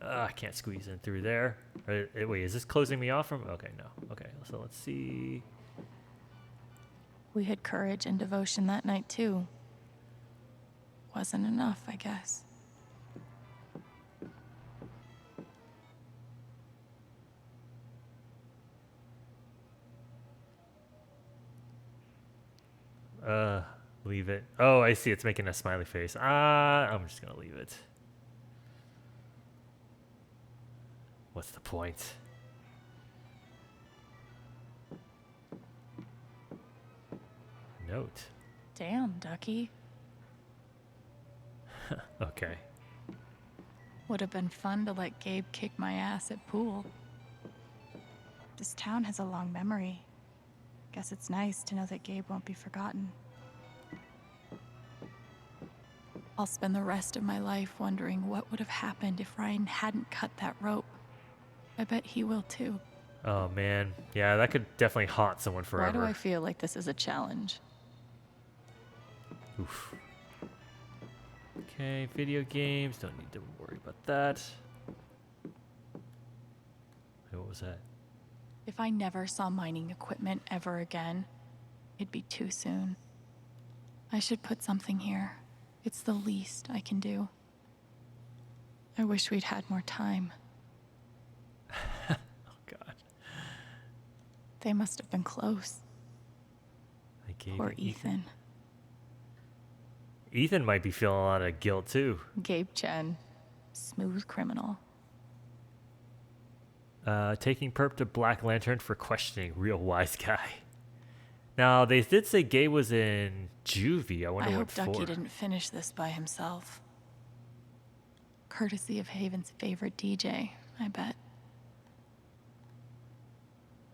Speaker 1: I can't squeeze in through there. Wait, is this closing me off from? Okay, no. Okay, so let's see.
Speaker 9: We had courage and devotion that night, too. Wasn't enough, I guess.
Speaker 1: Leave it. Oh, I see. It's making a smiley face. I'm just gonna leave it. What's the point? Note.
Speaker 9: Damn, Ducky.
Speaker 1: Okay.
Speaker 9: Would have been fun to let Gabe kick my ass at pool. This town has a long memory. Guess it's nice to know that Gabe won't be forgotten. I'll spend the rest of my life wondering what would have happened if Ryan hadn't cut that rope. I bet he will too.
Speaker 1: Oh man, yeah, that could definitely haunt someone forever.
Speaker 9: Why do I feel like this is a challenge?
Speaker 1: Oof. Okay, video games. Don't need to worry about that. Hey, what was that?
Speaker 9: If I never saw mining equipment ever again, it'd be too soon. I should put something here. It's the least I can do. I wish we'd had more time.
Speaker 1: Oh, God.
Speaker 9: They must have been close. Poor Ethan.
Speaker 1: Ethan might be feeling a lot of guilt, too.
Speaker 9: Gabe Chen. Smooth criminal.
Speaker 1: Taking perp to Black Lantern for questioning real wise guy. Now, they did say Gabe was in juvie. I wonder
Speaker 9: I
Speaker 1: what
Speaker 9: hope Ducky
Speaker 1: for.
Speaker 9: didn't finish this by himself. Courtesy of Haven's favorite DJ, I bet.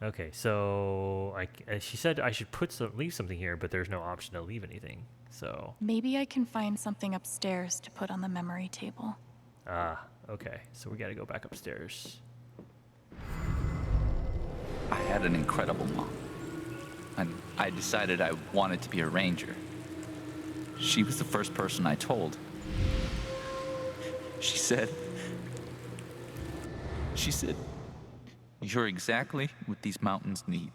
Speaker 1: Okay, so she said I should leave something here, but there's no option to leave anything. So
Speaker 9: Maybe I can find something upstairs to put on the memory table.
Speaker 1: okay, so we got to go back upstairs.
Speaker 7: I had an incredible mom, and I decided I wanted to be a ranger. She was the first person I told. She said, "You're exactly what these mountains need."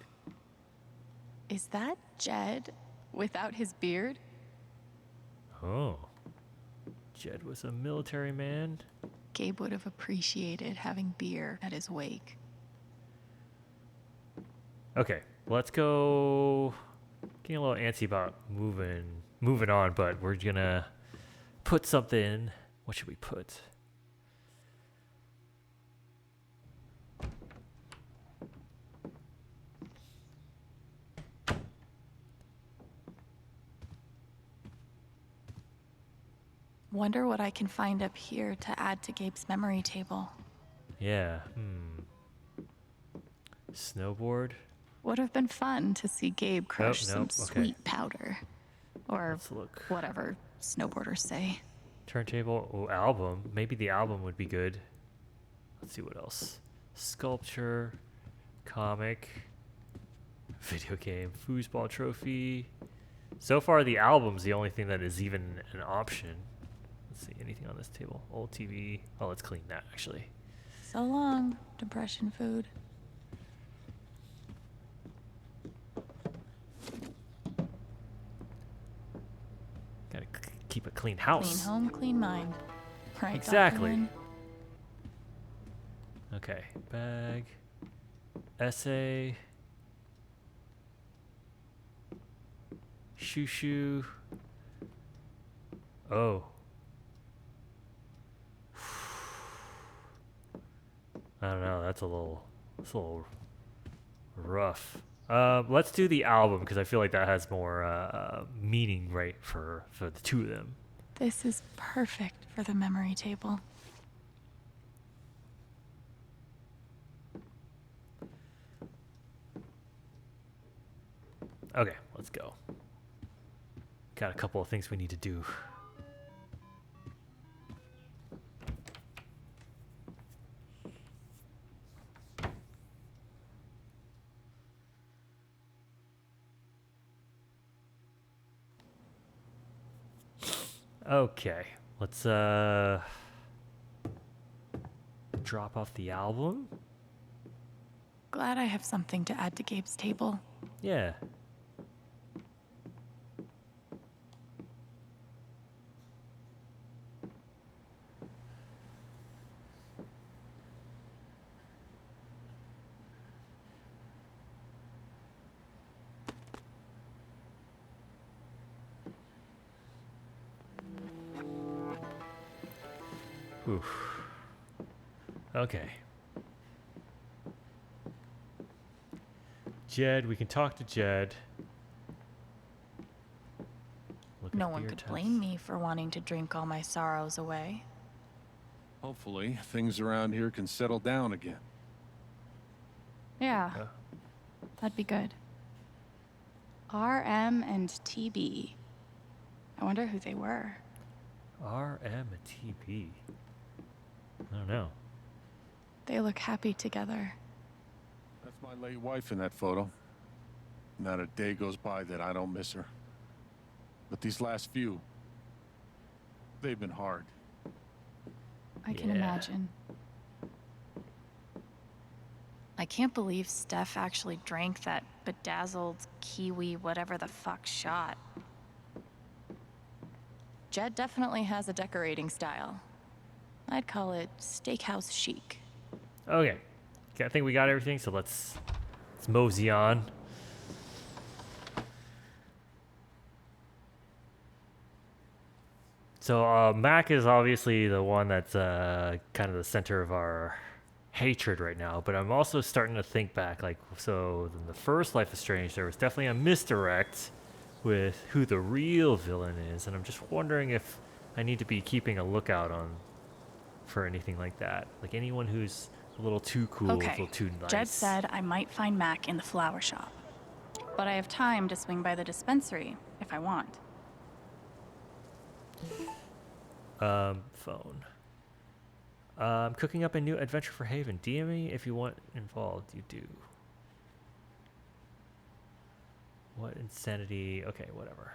Speaker 9: Is that Jed without his beard?
Speaker 1: Oh, Jed was a military man.
Speaker 9: Gabe would have appreciated having beer at his wake.
Speaker 1: Okay, let's go. Getting a little antsy about moving on, but we're gonna put something. What should we put?
Speaker 9: Wonder what I can find up here to add to Gabe's memory table.
Speaker 1: Yeah. Snowboard.
Speaker 9: Would have been fun to see Gabe crush some
Speaker 1: okay.
Speaker 9: sweet powder. Or
Speaker 1: Let's look.
Speaker 9: whatever snowboarders say.
Speaker 1: Turntable. Oh, album. Maybe the album would be good. Let's see what else. Sculpture. Comic. Video game. Foosball trophy. So far, the album's the only thing that is even an option. Let's see. Anything on this table? Old TV. Oh, let's clean that, actually.
Speaker 9: So long, depression food.
Speaker 1: Gotta keep a clean house.
Speaker 9: Clean home, clean mind. Right,
Speaker 1: Exactly.
Speaker 9: Dr. Lynn?
Speaker 1: Okay. Bag. Essay. Shoo. Oh. I don't know. That's a little rough. Let's do the album because I feel like that has more meaning, right, for the two of them.
Speaker 9: This is perfect for the memory table.
Speaker 1: Okay, let's go. Got a couple of things we need to do. Okay, let's drop off the album.
Speaker 9: Glad I have something to add to Gabe's table.
Speaker 1: Yeah. Oof. Okay. Jed, we can talk to Jed. Look
Speaker 9: No
Speaker 1: at
Speaker 9: one
Speaker 1: beer
Speaker 9: could
Speaker 1: tests.
Speaker 9: blame me for wanting to drink all my sorrows away.
Speaker 2: Hopefully, things around here can settle down again.
Speaker 9: Yeah, that'd be good. RM and TB. I wonder who they were.
Speaker 1: RM and TB. I don't know.
Speaker 9: They look happy together.
Speaker 2: That's my late wife in that photo. Not a day goes by that I don't miss her. But these last few, they've been hard.
Speaker 9: I can imagine. I can't believe Steph actually drank that bedazzled kiwi whatever the fuck shot. Jed definitely has a decorating style. I'd call it steakhouse chic.
Speaker 1: Okay. I think we got everything, so let's mosey on. So Mac is obviously the one that's kind of the center of our hatred right now, but I'm also starting to think back, like, so in the first Life is Strange, there was definitely a misdirect with who the real villain is, and I'm just wondering if I need to be keeping a lookout on for anything like that. Like anyone who's a little too cool, a little too nice.
Speaker 9: Jed said I might find Mac in the flower shop, but I have time to swing by the dispensary if I want.
Speaker 1: Phone. I'm cooking up a new adventure for Haven. DM me if you want involved. You do. What insanity? Okay, whatever.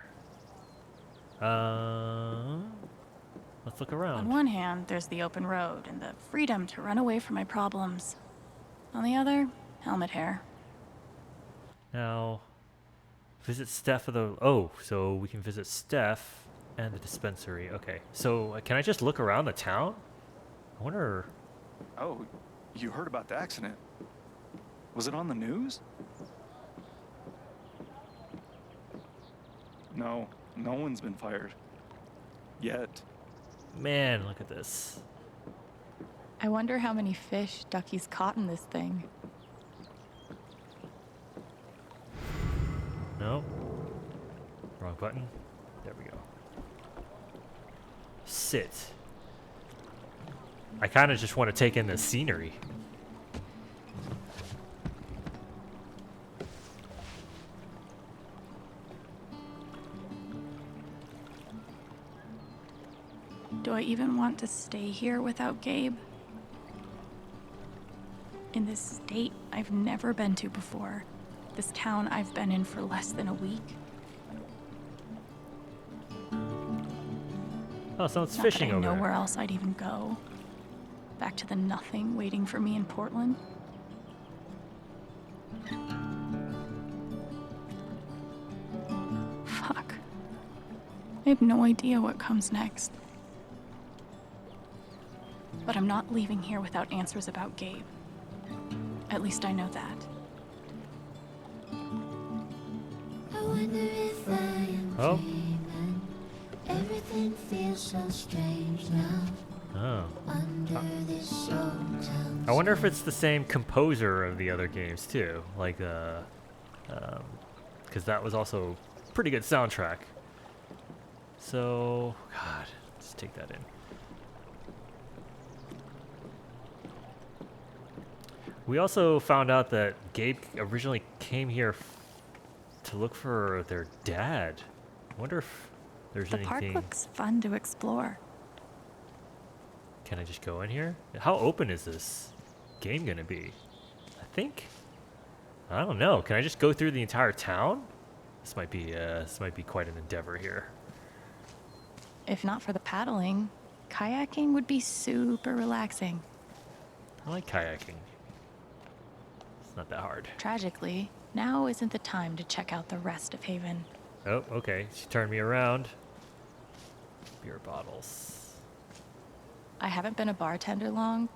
Speaker 1: Let's look around.
Speaker 9: On one hand, there's the open road and the freedom to run away from my problems. On the other, helmet hair.
Speaker 1: Now, visit Steph of the... Oh, so we can visit Steph and the dispensary. Okay, so can I just look around the town? I wonder...
Speaker 13: Oh, you heard about the accident. Was it on the news? No, no one's been fired. Yet.
Speaker 1: Man, look at this.
Speaker 9: I wonder how many fish Ducky's caught in this thing.
Speaker 1: No. Wrong button. There we go. Sit. I kind of just want to take in the scenery.
Speaker 9: Do I even want to stay here without Gabe? In this state I've never been to before. This town I've been in for less than a week.
Speaker 1: Oh, someone's
Speaker 9: Not
Speaker 1: fishing
Speaker 9: that I
Speaker 1: over
Speaker 9: know
Speaker 1: there.
Speaker 9: where else I'd even go. Back to the nothing waiting for me in Portland. Fuck. I have no idea what comes next. But I'm not leaving here without answers about Gabe. At least I know that.
Speaker 14: I wonder if I am dreaming. Everything feels so strange now.
Speaker 1: Oh.
Speaker 14: Under this showtime.
Speaker 1: I wonder if it's the same composer of the other games too, like because that was also pretty good soundtrack. So, God, let's take that in. We also found out that Gabe originally came here to look for their dad. I wonder if there's
Speaker 9: The park
Speaker 1: anything.
Speaker 9: looks fun to explore.
Speaker 1: Can I just go in here? How open is this game gonna be? I don't know. Can I just go through the entire town? This might be quite an endeavor here.
Speaker 9: If not for the paddling, kayaking would be super relaxing.
Speaker 1: I like kayaking. It's not that hard.
Speaker 9: Tragically, now isn't the time to check out the rest of Haven.
Speaker 1: Oh, okay. She turned me around. Beer bottles.
Speaker 9: I haven't been a bartender long,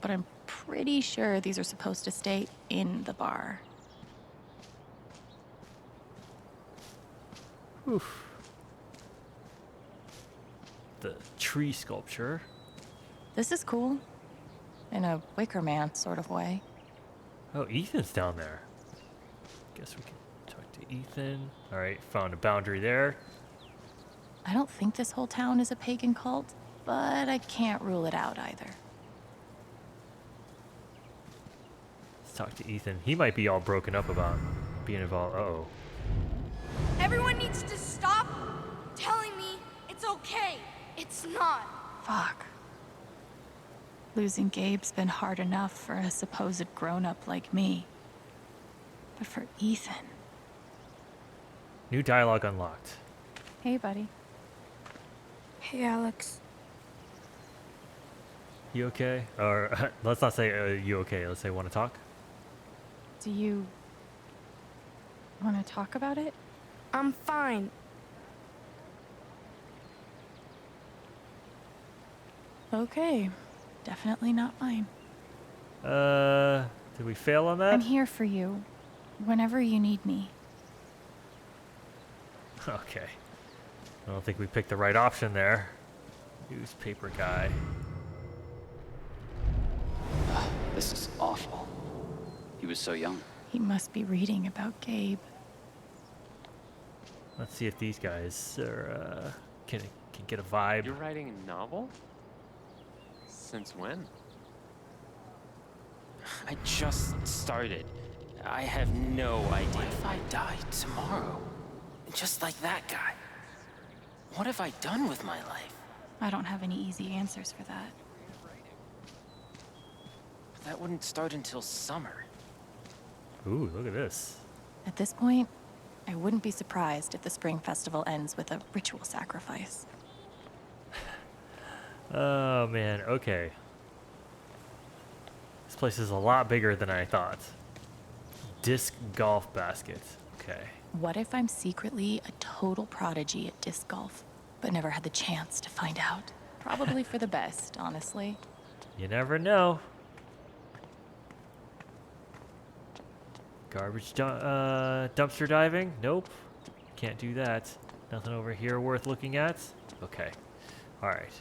Speaker 9: but I'm pretty sure these are supposed to stay in the bar.
Speaker 1: Oof. The tree sculpture.
Speaker 9: This is cool. In a Wicker Man sort of way.
Speaker 1: Oh, Ethan's down there. Guess we can talk to Ethan. All right, found a boundary there.
Speaker 9: I don't think this whole town is a pagan cult, but I can't rule it out either.
Speaker 1: Let's talk to Ethan. He might be all broken up about being involved. Uh-oh.
Speaker 15: Everyone needs to stop telling me it's okay. It's not.
Speaker 9: Fuck. Losing Gabe's been hard enough for a supposed grown-up like me. But for Ethan...
Speaker 1: New dialogue unlocked.
Speaker 9: Hey, buddy.
Speaker 15: Hey, Alex.
Speaker 1: You okay? Or let's not say you okay. Let's say want to talk.
Speaker 9: Do you... want to talk about it?
Speaker 15: I'm fine.
Speaker 9: Okay. Definitely not mine.
Speaker 1: Did we fail on that?
Speaker 9: I'm here for you. Whenever you need me.
Speaker 1: Okay. I don't think we picked the right option there. Newspaper guy.
Speaker 7: This is awful. He was so young.
Speaker 9: He must be reading about Gabe.
Speaker 1: Let's see if these guys are, can get a vibe.
Speaker 16: You're writing a novel? Since when? I just started. I have no idea. What if I die tomorrow? Just like that guy? What have I done with my life?
Speaker 9: I don't have any easy answers for that.
Speaker 16: That wouldn't start until summer.
Speaker 1: Ooh, look at this.
Speaker 9: At this point, I wouldn't be surprised if the spring festival ends with a ritual sacrifice.
Speaker 1: Oh man, okay. This place is a lot bigger than I thought. Disc golf basket. Okay.
Speaker 9: What if I'm secretly a total prodigy at disc golf, but never had the chance to find out? Probably for the best, honestly.
Speaker 1: You never know. Garbage dumpster diving? Nope. Can't do that. Nothing over here worth looking at? Okay. Alright.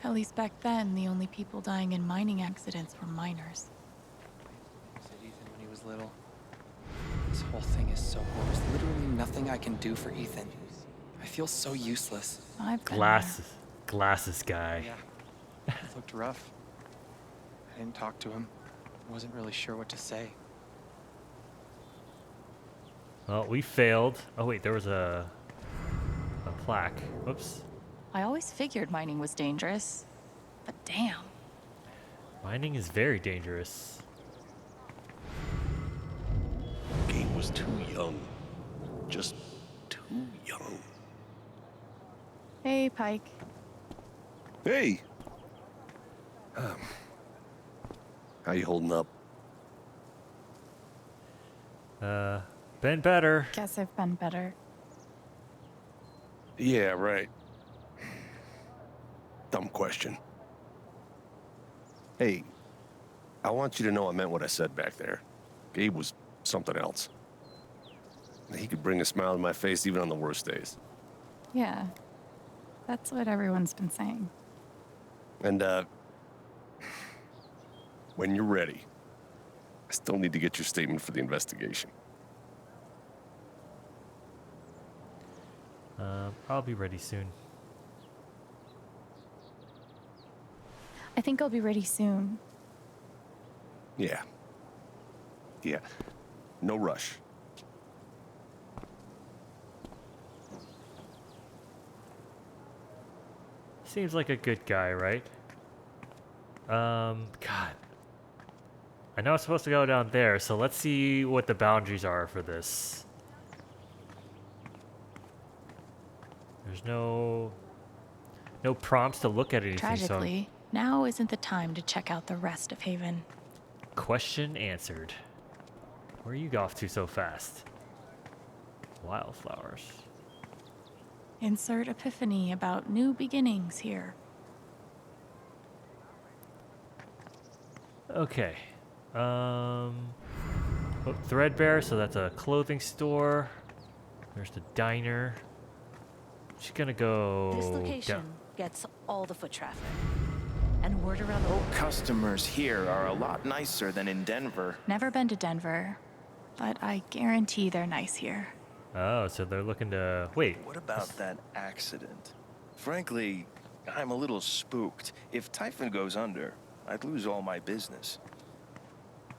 Speaker 9: At least back then, the only people dying in mining accidents were miners.
Speaker 10: Said Ethan when he was little. This whole thing is so hard. There's literally nothing I can do for Ethan. I feel so useless.
Speaker 9: I've been
Speaker 1: Glasses guy.
Speaker 10: Yeah. It looked rough. I didn't talk to him. I wasn't really sure what to say.
Speaker 1: Well, we failed. Oh wait, there was a plaque. Whoops.
Speaker 9: I always figured mining was dangerous, but damn.
Speaker 1: Mining is very dangerous.
Speaker 3: Gabe was too young. Just too young.
Speaker 9: Hey, Pike.
Speaker 3: Hey! How you holding up?
Speaker 1: Been better.
Speaker 9: Guess I've been better.
Speaker 3: Yeah, right. Dumb question. Hey, I want you to know I meant what I said back there. Gabe was something else. He could bring a smile to my face even on the worst days.
Speaker 9: Yeah, that's what everyone's been saying.
Speaker 3: And, when you're ready, still need to get your statement for the investigation.
Speaker 1: I'll be ready soon.
Speaker 9: I think I'll be ready soon.
Speaker 3: Yeah. Yeah. No rush.
Speaker 1: Seems like a good guy, right? God. I know I'm supposed to go down there, so let's see what the boundaries are for this. There's no prompts to look at anything.
Speaker 9: Tragically, now isn't the time to check out the rest of Haven.
Speaker 1: Question answered. Where are you off to so fast? Wildflowers.
Speaker 9: Insert epiphany about new beginnings here.
Speaker 1: Okay. Oh, Threadbare, so that's a clothing store. There's the diner. She's gonna go
Speaker 17: This location
Speaker 1: down.
Speaker 17: gets all the foot traffic. And word around the
Speaker 16: Customers here are a lot nicer than in Denver.
Speaker 9: Never been to Denver, but I guarantee they're nice here.
Speaker 1: Oh, so they're looking to... Wait.
Speaker 18: What about that accident? Frankly, I'm a little spooked. If Typhon goes under, I'd lose all my business.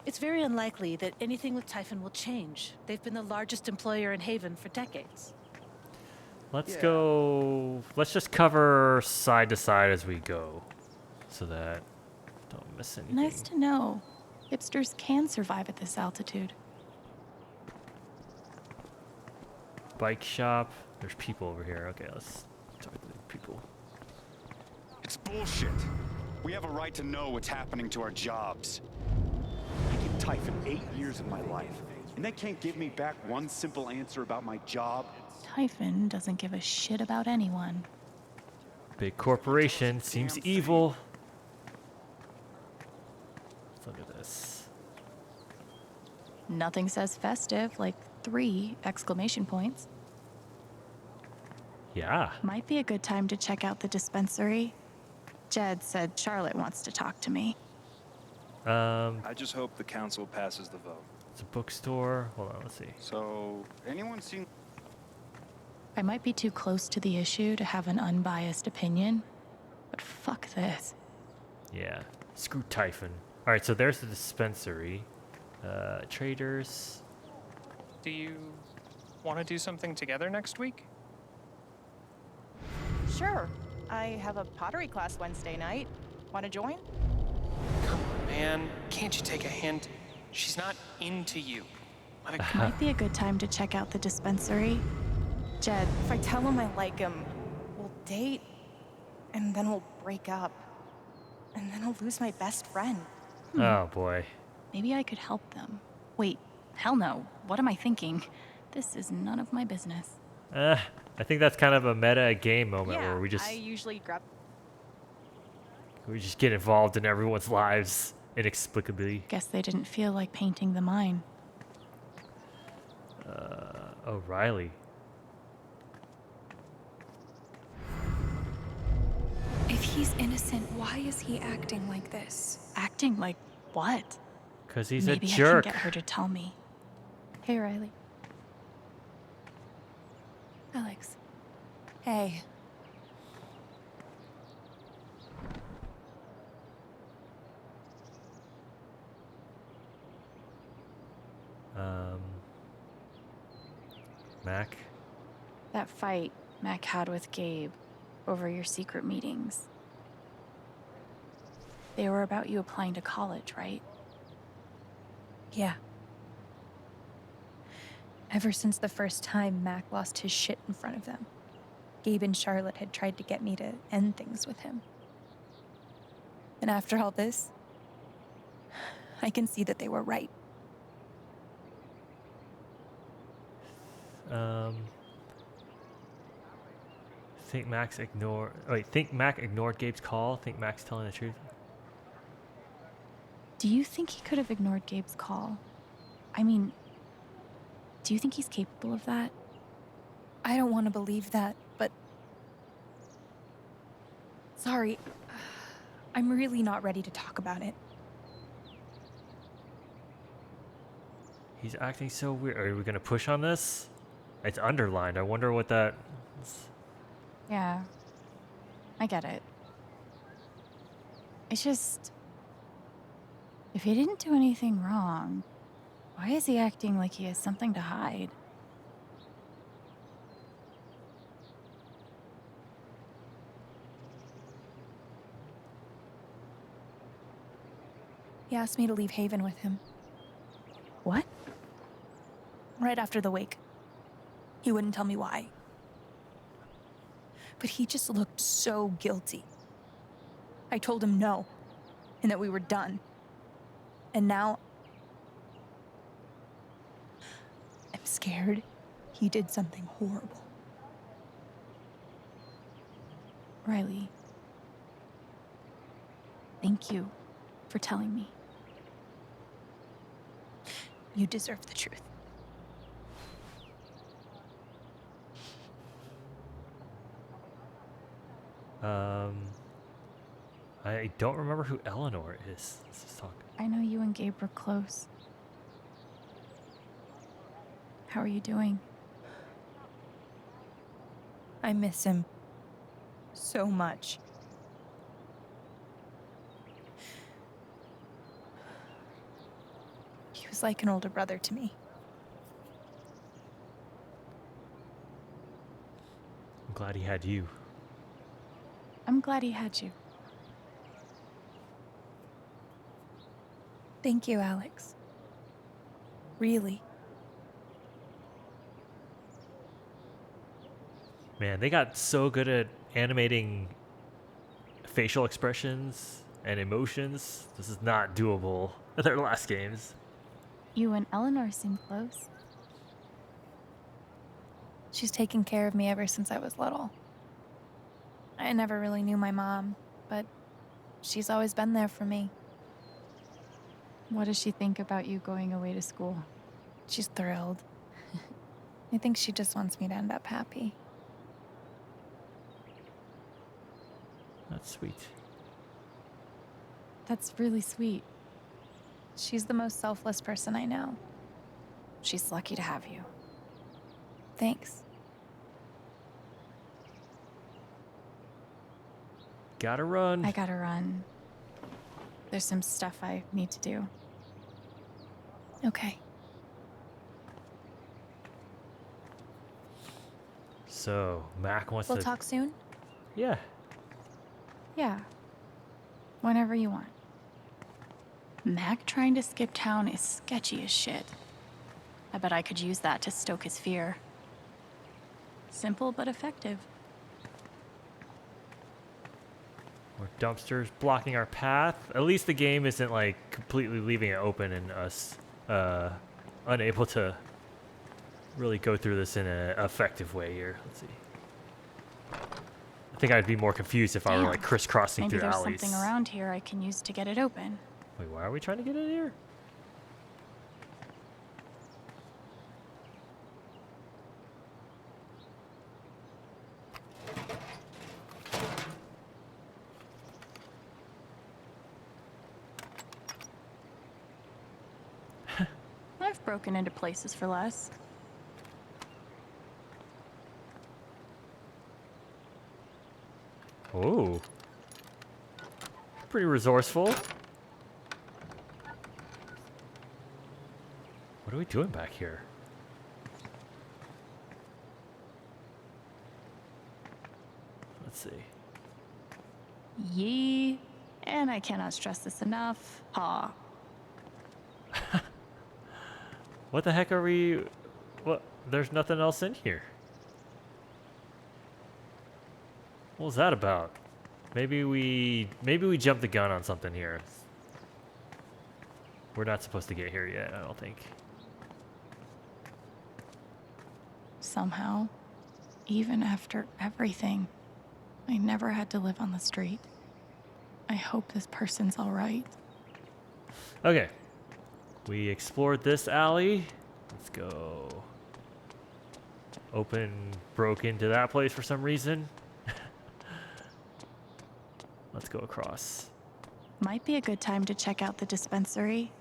Speaker 17: It's very unlikely that anything with Typhon will change. They've been the largest employer in Haven for decades.
Speaker 1: Let's go... Let's just cover side to side as we go. So that don't miss anything.
Speaker 9: Nice to know. Hipsters can survive at this altitude.
Speaker 1: Bike shop. There's people over here. Okay, let's talk to the people.
Speaker 19: It's bullshit. We have a right to know what's happening to our jobs. I gave Typhon 8 years of my life, and they can't give me back one simple answer about my job.
Speaker 9: Typhon doesn't give a shit about anyone.
Speaker 1: Big corporation seems evil. Let's look at this.
Speaker 9: Nothing says festive like 3 exclamation points.
Speaker 1: Yeah.
Speaker 9: Might be a good time to check out the dispensary. Jed said Charlotte wants to talk to me.
Speaker 13: I just hope the council passes the vote.
Speaker 1: It's a bookstore. Hold on, let's see.
Speaker 19: So, anyone seen...
Speaker 9: I might be too close to the issue to have an unbiased opinion, but fuck this.
Speaker 1: Yeah. Screw Typhon. Alright, so there's the dispensary. Traders.
Speaker 10: Do you want to do something together next week?
Speaker 20: Sure. I have a pottery class Wednesday night. Want to join?
Speaker 10: Come on, man. Can't you take a hint? She's not into you.
Speaker 9: Might be a good time to check out the dispensary. Jed.
Speaker 20: If I tell him I like him, we'll date, and then we'll break up. And then I'll lose my best friend.
Speaker 1: Oh, boy.
Speaker 9: Maybe I could help them. Wait, hell no. What am I thinking? This is none of my business.
Speaker 1: I think that's kind of a meta game moment where we
Speaker 20: I usually grab...
Speaker 1: we just get involved in everyone's lives inexplicably.
Speaker 9: Guess they didn't feel like painting the mine.
Speaker 1: O'Reilly.
Speaker 21: If he's innocent, why is he acting like this?
Speaker 9: Acting like what?
Speaker 1: Because he's
Speaker 9: Maybe
Speaker 1: a jerk.
Speaker 9: I can get her to tell me. Hey, Riley.
Speaker 21: Alex. Hey.
Speaker 1: Mac?
Speaker 9: That fight Mac had with Gabe over your secret meetings. They were about you applying to college, right?
Speaker 21: Yeah. Ever since the first time Mac lost his shit in front of them, Gabe and Charlotte had tried to get me to end things with him. And after all this, I can see that they were right.
Speaker 1: Think Mac ignored Gabe's call? Think Mac's telling the truth?
Speaker 9: Do you think he could have ignored Gabe's call? I mean, do you think he's capable of that?
Speaker 21: I don't want to believe that, but... Sorry. I'm really not ready to talk about it.
Speaker 1: He's acting so weird. Are we gonna push on this? It's underlined. I wonder what that.
Speaker 9: Yeah, I get it. It's just, if he didn't do anything wrong, why is he acting like he has something to hide?
Speaker 21: He asked me to leave Haven with him.
Speaker 9: What?
Speaker 21: Right after the wake. He wouldn't tell me why. But he just looked so guilty. I told him no, and that we were done. And now I'm scared he did something horrible.
Speaker 9: Riley, thank you for telling me.
Speaker 21: You deserve the truth.
Speaker 1: I don't remember who Eleanor is. Let's just talk.
Speaker 9: I know you and Gabe were close. How are you doing?
Speaker 21: I miss him so much. He was like an older brother to me.
Speaker 1: I'm glad he had you.
Speaker 9: I'm glad he had you.
Speaker 21: Thank you, Alex. Really.
Speaker 1: Man, they got so good at animating facial expressions and emotions. This is not doable in their last games.
Speaker 9: You and Eleanor seem close.
Speaker 21: She's taken care of me ever since I was little. I never really knew my mom, but she's always been there for me.
Speaker 9: What does she think about you going away to school?
Speaker 21: She's thrilled. I think she just wants me to end up happy.
Speaker 1: That's sweet.
Speaker 9: That's really sweet.
Speaker 21: She's the most selfless person I know.
Speaker 9: She's lucky to have you.
Speaker 21: Thanks.
Speaker 1: Gotta run.
Speaker 9: I gotta run. There's some stuff I need to do.
Speaker 21: Okay.
Speaker 1: So, Mac wants
Speaker 21: We'll
Speaker 1: to...
Speaker 21: talk soon?
Speaker 1: Yeah.
Speaker 9: Yeah. Whenever you want. Mac trying to skip town is sketchy as shit. I bet I could use that to stoke his fear. Simple but effective.
Speaker 1: More dumpsters blocking our path. At least the game isn't like completely leaving it open and us unable to really go through this in an effective way here. Let's see. I think I'd be more confused if I were like crisscrossing
Speaker 9: Maybe
Speaker 1: through
Speaker 9: there's
Speaker 1: alleys.
Speaker 9: something around here I can use to get it open.
Speaker 1: Wait, why are we trying to get in here?
Speaker 9: I've broken into places for less.
Speaker 1: Oh. Pretty resourceful. What are we doing back here? Let's see.
Speaker 9: Yee. And I cannot stress this enough. Ha.
Speaker 1: What the heck are we... What? There's nothing else in here. What was that about? Maybe we jumped the gun on something here. We're not supposed to get here yet, I don't think.
Speaker 9: Somehow, even after everything, I never had to live on the street. I hope this person's all right.
Speaker 1: Okay. We explored this alley. Let's go. Broke into that place for some reason. Let's go across.
Speaker 9: Might be a good time to check out the dispensary.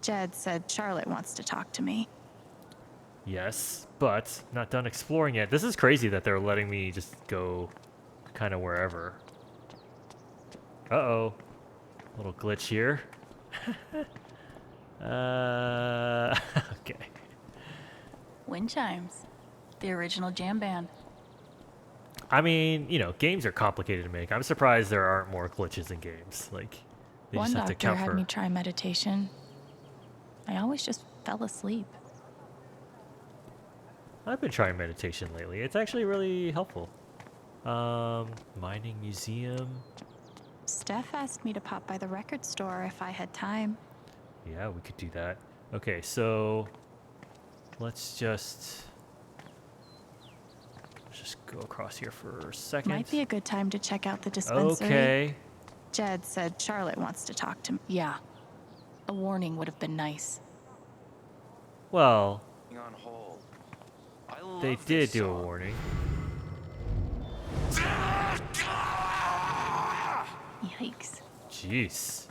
Speaker 9: Jed said Charlotte wants to talk to me.
Speaker 1: Yes, but not done exploring yet. This is crazy that they're letting me just go kind of wherever. Uh-oh. Little glitch here. Okay.
Speaker 9: Wind chimes. The original jam band.
Speaker 1: I mean, you know, games are complicated to make. I'm surprised there aren't more glitches in games. Like, they
Speaker 9: One
Speaker 1: just have to
Speaker 9: doctor
Speaker 1: count
Speaker 9: had
Speaker 1: for...
Speaker 9: me try meditation. I always just fell asleep.
Speaker 1: I've been trying meditation lately. It's actually really helpful. Mining museum.
Speaker 9: Steph asked me to pop by the record store if I had time.
Speaker 1: Yeah, we could do that. Okay, so let's just go across here for a second.
Speaker 9: Might be a good time to check out the dispensary.
Speaker 1: Okay.
Speaker 9: Jed said Charlotte wants to talk to me. Yeah. A warning would have been nice.
Speaker 1: Well,
Speaker 18: On hold.
Speaker 1: they did do a warning.
Speaker 9: Yikes.
Speaker 1: Jeez.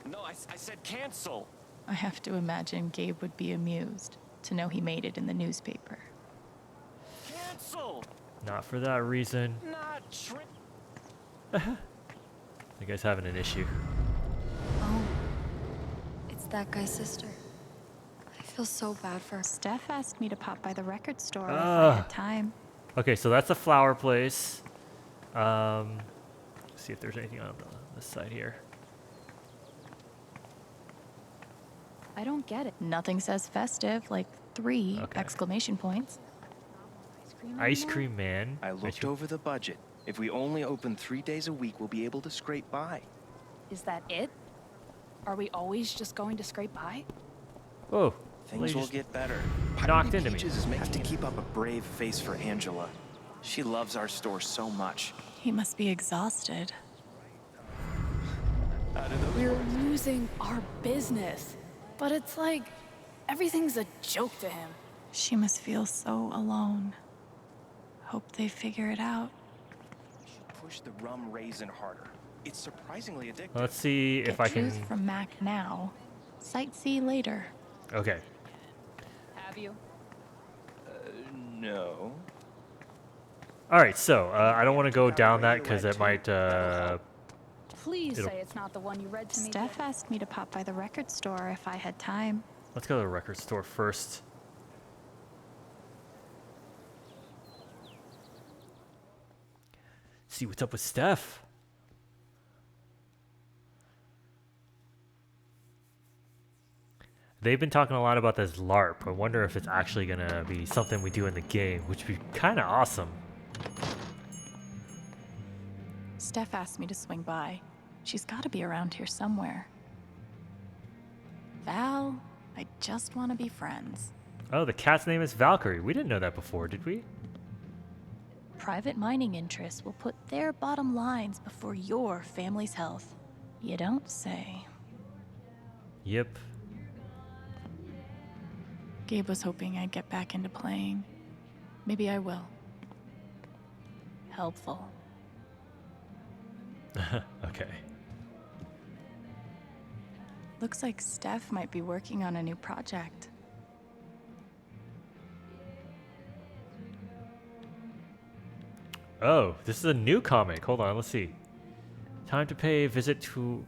Speaker 16: No, I said cancel.
Speaker 9: I have to imagine Gabe would be amused to know he made it in the newspaper.
Speaker 16: Cancel.
Speaker 1: Not for that reason.
Speaker 16: Not
Speaker 1: You guys having an issue.
Speaker 5: Oh, it's that guy's sister. I feel so bad for her.
Speaker 9: Steph asked me to pop by the record store if I had time.
Speaker 1: Okay, so that's a flower place. Let's see if there's anything on this side here.
Speaker 9: I don't get it. Nothing says festive, like 3 exclamation points.
Speaker 1: Ice cream man.
Speaker 18: I looked over the budget. If we only open 3 days a week, we'll be able to scrape by.
Speaker 6: Is that it? Are we always just going to scrape by?
Speaker 1: Oh,
Speaker 18: Things will get better.
Speaker 1: Knocked into me.
Speaker 18: Peaches is making to keep up a brave face for Angela. She loves our store so much.
Speaker 9: He must be exhausted.
Speaker 6: We're losing our business. But it's like everything's a joke to him.
Speaker 9: She must feel so alone. Hope they figure it out.
Speaker 18: We should push the rum raisin harder. It's surprisingly addictive.
Speaker 1: Let's see if I can.
Speaker 9: Truth from Mac now. Sightsee later.
Speaker 1: Okay.
Speaker 6: Have you?
Speaker 18: No.
Speaker 1: All right, so I don't want to go down that because it might.
Speaker 6: Please say it's not the one you read to me.
Speaker 9: Steph asked me to pop by the record store if I had time.
Speaker 1: Let's go to the record store first. See what's up with Steph. They've been talking a lot about this LARP. I wonder if it's actually going to be something we do in the game, which would be kind of awesome.
Speaker 9: Steph asked me to swing by. She's got to be around here somewhere. Val, I just want to be friends.
Speaker 1: Oh, the cat's name is Valkyrie. We didn't know that before, did we?
Speaker 9: Private mining interests will put their bottom lines before your family's health. You don't say.
Speaker 1: Yep.
Speaker 9: Gabe was hoping I'd get back into playing. Maybe I will. Helpful.
Speaker 1: Okay.
Speaker 9: Looks like Steph might be working on a new project.
Speaker 1: Oh, this is a new comic. Hold on, let's see. Time to pay a visit to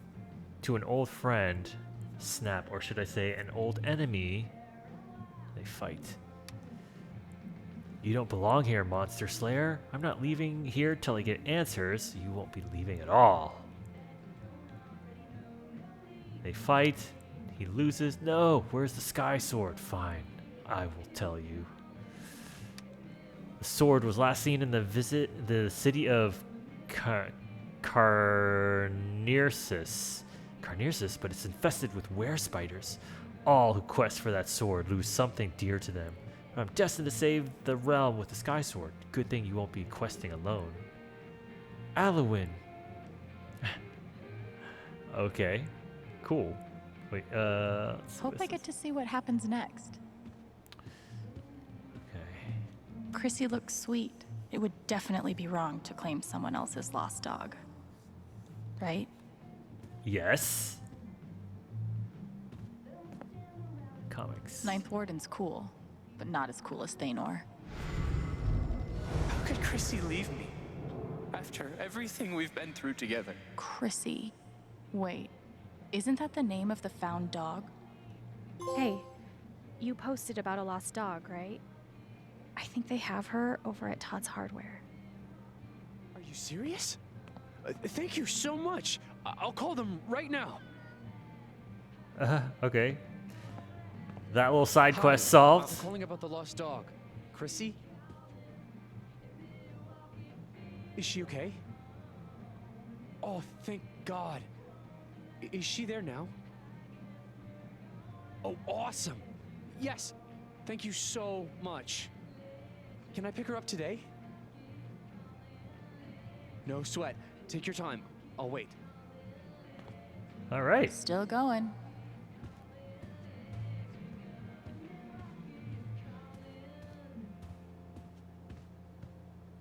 Speaker 1: an old friend. Snap, or should I say an old enemy. They fight. You don't belong here, Monster Slayer. I'm not leaving here till I get answers. You won't be leaving at all. They fight. He loses. No, where's the Sky Sword? Fine, I will tell you. The sword was last seen in the city of Carnearsis. Carnearsis, but it's infested with were-spiders. All who quest for that sword lose something dear to them. I'm destined to save the realm with the Sky Sword. Good thing you won't be questing alone. Alwyn. Okay. Cool. Wait,
Speaker 9: Hope I get to see what happens next.
Speaker 1: Okay.
Speaker 9: Chrissy looks sweet. It would definitely be wrong to claim someone else's lost dog. Right?
Speaker 1: Yes. Comics.
Speaker 6: Ninth Warden's cool, but not as cool as Thanor.
Speaker 10: How could Chrissy leave me? After everything we've been through together.
Speaker 6: Chrissy. Wait, isn't that the name of the found dog?
Speaker 4: Hey, you posted about a lost dog, right? I think they have her over at Todd's Hardware.
Speaker 22: Are you serious? Thank you so much. I'll call them right now.
Speaker 1: Okay. That little side quest
Speaker 22: Hi,
Speaker 1: solved.
Speaker 22: I'm calling about the lost dog. Chrissy? Is she okay? Oh, thank God. Is she there now? Oh, awesome. Yes. Thank you so much. Can I pick her up today? No sweat. Take your time. I'll wait.
Speaker 1: All right.
Speaker 6: Still going.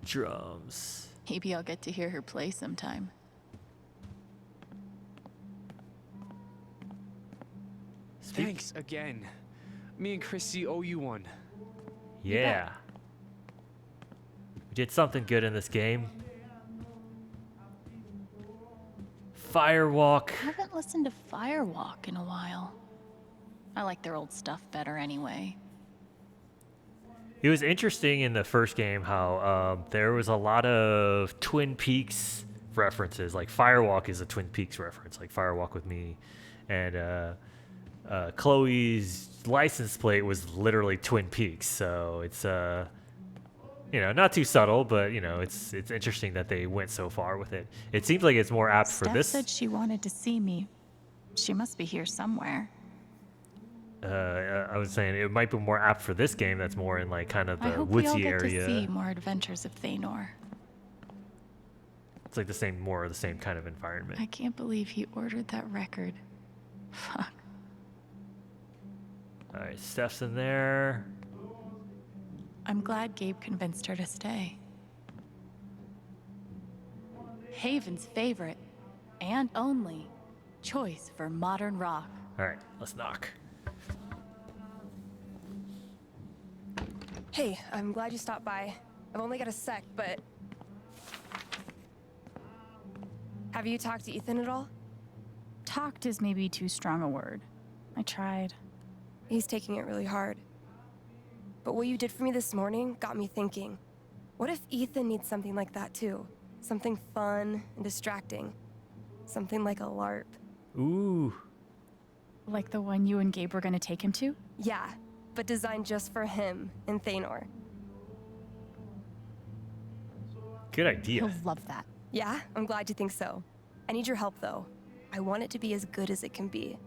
Speaker 1: Drums.
Speaker 6: Maybe I'll get to hear her play sometime.
Speaker 22: Thanks again. Me and Chrissy owe you one.
Speaker 1: Yeah. We did something good in this game. Firewalk.
Speaker 6: I haven't listened to Firewalk in a while. I like their old stuff better anyway.
Speaker 1: It was interesting in the first game how there was a lot of Twin Peaks references. Like Firewalk is a Twin Peaks reference, like Firewalk with Me. And Chloe's license plate was literally Twin Peaks. So it's, you know, not too subtle, but, you know, it's interesting that they went so far with it. It seems like it's more apt for
Speaker 6: Steph
Speaker 1: this.
Speaker 6: said she wanted to see me. She must be here somewhere.
Speaker 1: I was saying it might be more apt for this game that's more in like kind of
Speaker 6: I
Speaker 1: the
Speaker 6: hope we all
Speaker 1: woodsy
Speaker 6: get
Speaker 1: area.
Speaker 6: to see more adventures of Thanor.
Speaker 1: It's like the same, more of the same kind of environment.
Speaker 6: I can't believe he ordered that record. Fuck.
Speaker 1: All right, Steph's in there.
Speaker 6: I'm glad Gabe convinced her to stay. Haven's favorite and only choice for modern rock.
Speaker 1: All right, let's knock.
Speaker 5: Hey, I'm glad you stopped by. I've only got a sec, but... Have you talked to Ethan at all?
Speaker 4: Talked is maybe too strong a word. I tried.
Speaker 5: He's taking it really hard. But what you did for me this morning got me thinking. What if Ethan needs something like that too? Something fun and distracting. Something like a LARP.
Speaker 1: Ooh.
Speaker 4: Like the one you and Gabe were gonna take him to?
Speaker 5: Yeah, but designed just for him and Thanor.
Speaker 1: Good idea.
Speaker 4: He'll love that.
Speaker 5: Yeah, I'm glad you think so. I need your help though. I want it to be as good as it can be.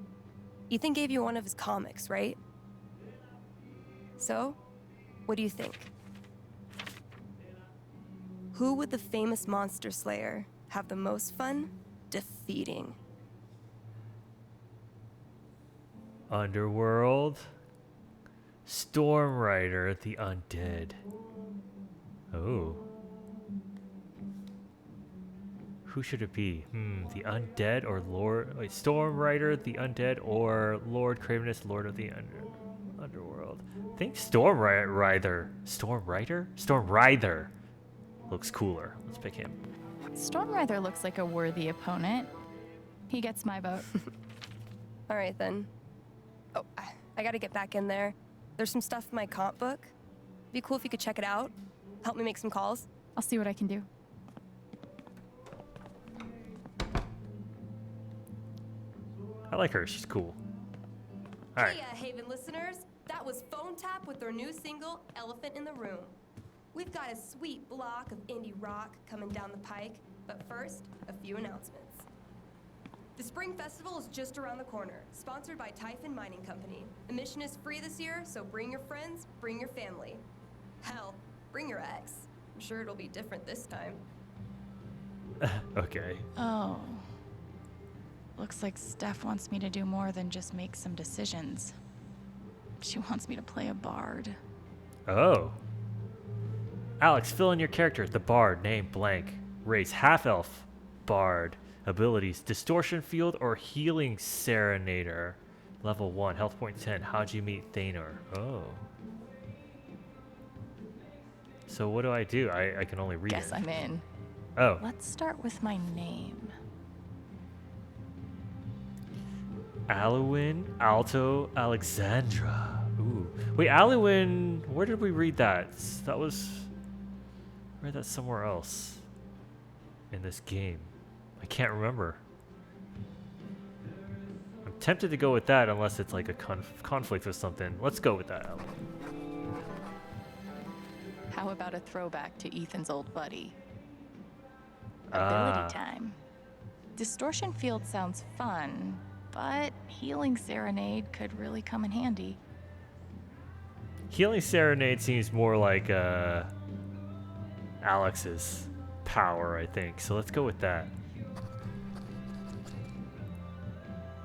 Speaker 5: Ethan gave you one of his comics, right? So, what do you think? Who would the famous monster slayer have the most fun defeating?
Speaker 1: Underworld. Storm Rider, the Undead. Oh. Who should it be? The Undead or Lord... Wait, Storm Rider, the Undead, or Lord Cravenous, Lord of the Underworld. I think Storm Rider. Storm Rider? Storm Rider looks cooler. Let's pick him.
Speaker 4: Storm Rider looks like a worthy opponent. He gets my vote.
Speaker 5: All right then. Oh, I gotta get back in there. There's some stuff in my comp book. It'd be cool if you could check it out. Help me make some calls.
Speaker 4: I'll see what I can do.
Speaker 1: I like her. She's cool. All right.
Speaker 5: Hey, Haven listeners. That was Phone Tap with their new single, Elephant in the Room. We've got a sweet block of indie rock coming down the pike, but first, a few announcements. The Spring Festival is just around the corner, sponsored by Typhon Mining Company. Admission is free this year, so bring your friends, bring your family. Hell, bring your ex. I'm sure it'll be different this time.
Speaker 1: Okay.
Speaker 6: Oh. Looks like Steph wants me to do more than just make some decisions. She wants me to play a bard.
Speaker 1: Oh. Alex, fill in your character. The bard, name blank. Race, half-elf. Bard. Abilities, distortion field or healing serenader. Level 1, health point 10. How'd you meet Thanor? Oh. So what do? I can only read
Speaker 6: Guess
Speaker 1: it.
Speaker 6: I'm in.
Speaker 1: Oh.
Speaker 6: Let's start with my name.
Speaker 1: Alwyn Alto Alexandra. Ooh. Wait, Alwyn, where did we read that? That was... I read that somewhere else in this game. I can't remember. I'm tempted to go with that unless it's like a conflict with something. Let's go with that, Alwyn.
Speaker 6: How about a throwback to Ethan's old buddy? Ability time. Distortion field sounds fun, but healing serenade could really come in handy.
Speaker 1: Healing Serenade seems more like Alex's power, I think. So let's go with that.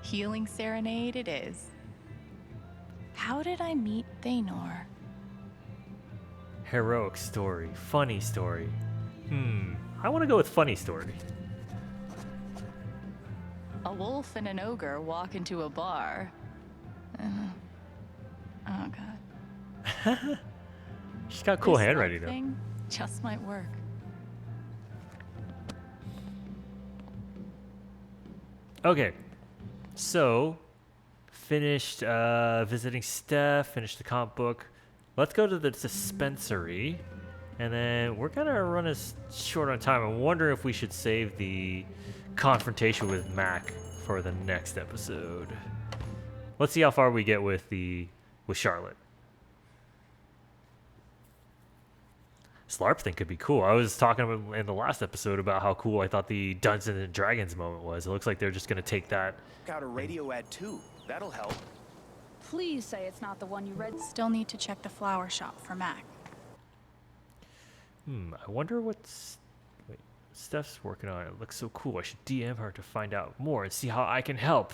Speaker 6: Healing serenade it is. How did I meet Thanor?
Speaker 1: Heroic story. Funny story. I want to go with funny story.
Speaker 6: A wolf and an ogre walk into a bar. Oh god.
Speaker 1: She's got cool
Speaker 6: This
Speaker 1: handwriting
Speaker 6: love
Speaker 1: though.
Speaker 6: thing just might work.
Speaker 1: Okay. So, finished visiting Steph, finished the comic book. Let's go to the dispensary. And then we're going to run us short on time. I'm wondering if we should save the confrontation with Mac for the next episode. Let's see how far we get with Charlotte. SLARP thing could be cool. I was talking in the last episode about how cool I thought the Dungeons and Dragons moment was. It looks like they're just going to take that.
Speaker 18: Got a radio ad too. That'll help.
Speaker 8: Please say it's not the one you read.
Speaker 9: Still need to check the flower shop for Mac.
Speaker 1: I wonder what's... Wait, Steph's working on it. It looks so cool. I should DM her to find out more and see how I can help.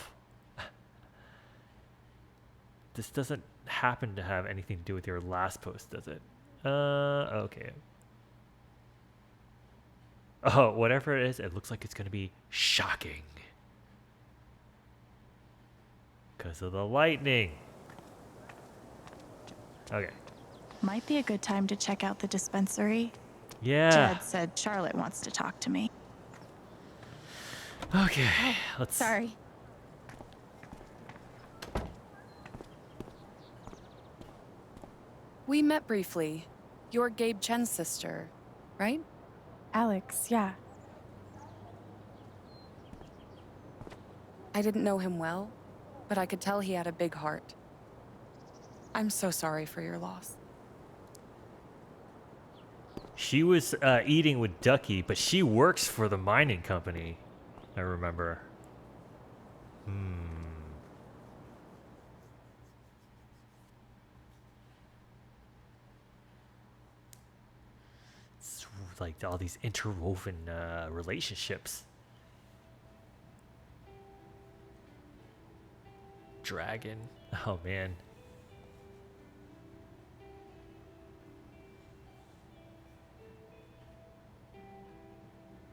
Speaker 1: This doesn't happen to have anything to do with your last post, does it? Okay. Oh, whatever it is, it looks like it's going to be shocking. Because of the lightning. Okay.
Speaker 9: Might be a good time to check out the dispensary.
Speaker 1: Yeah.
Speaker 9: Jed said Charlotte wants to talk to me.
Speaker 1: Okay, let's...
Speaker 9: Sorry.
Speaker 12: We met briefly. You're Gabe Chen's sister, right?
Speaker 9: Alex, yeah.
Speaker 12: I didn't know him well, but I could tell he had a big heart. I'm so sorry for your loss.
Speaker 1: She was eating with Ducky, but she works for the mining company, I remember. It's like all these interwoven relationships. Dragon. Oh, man.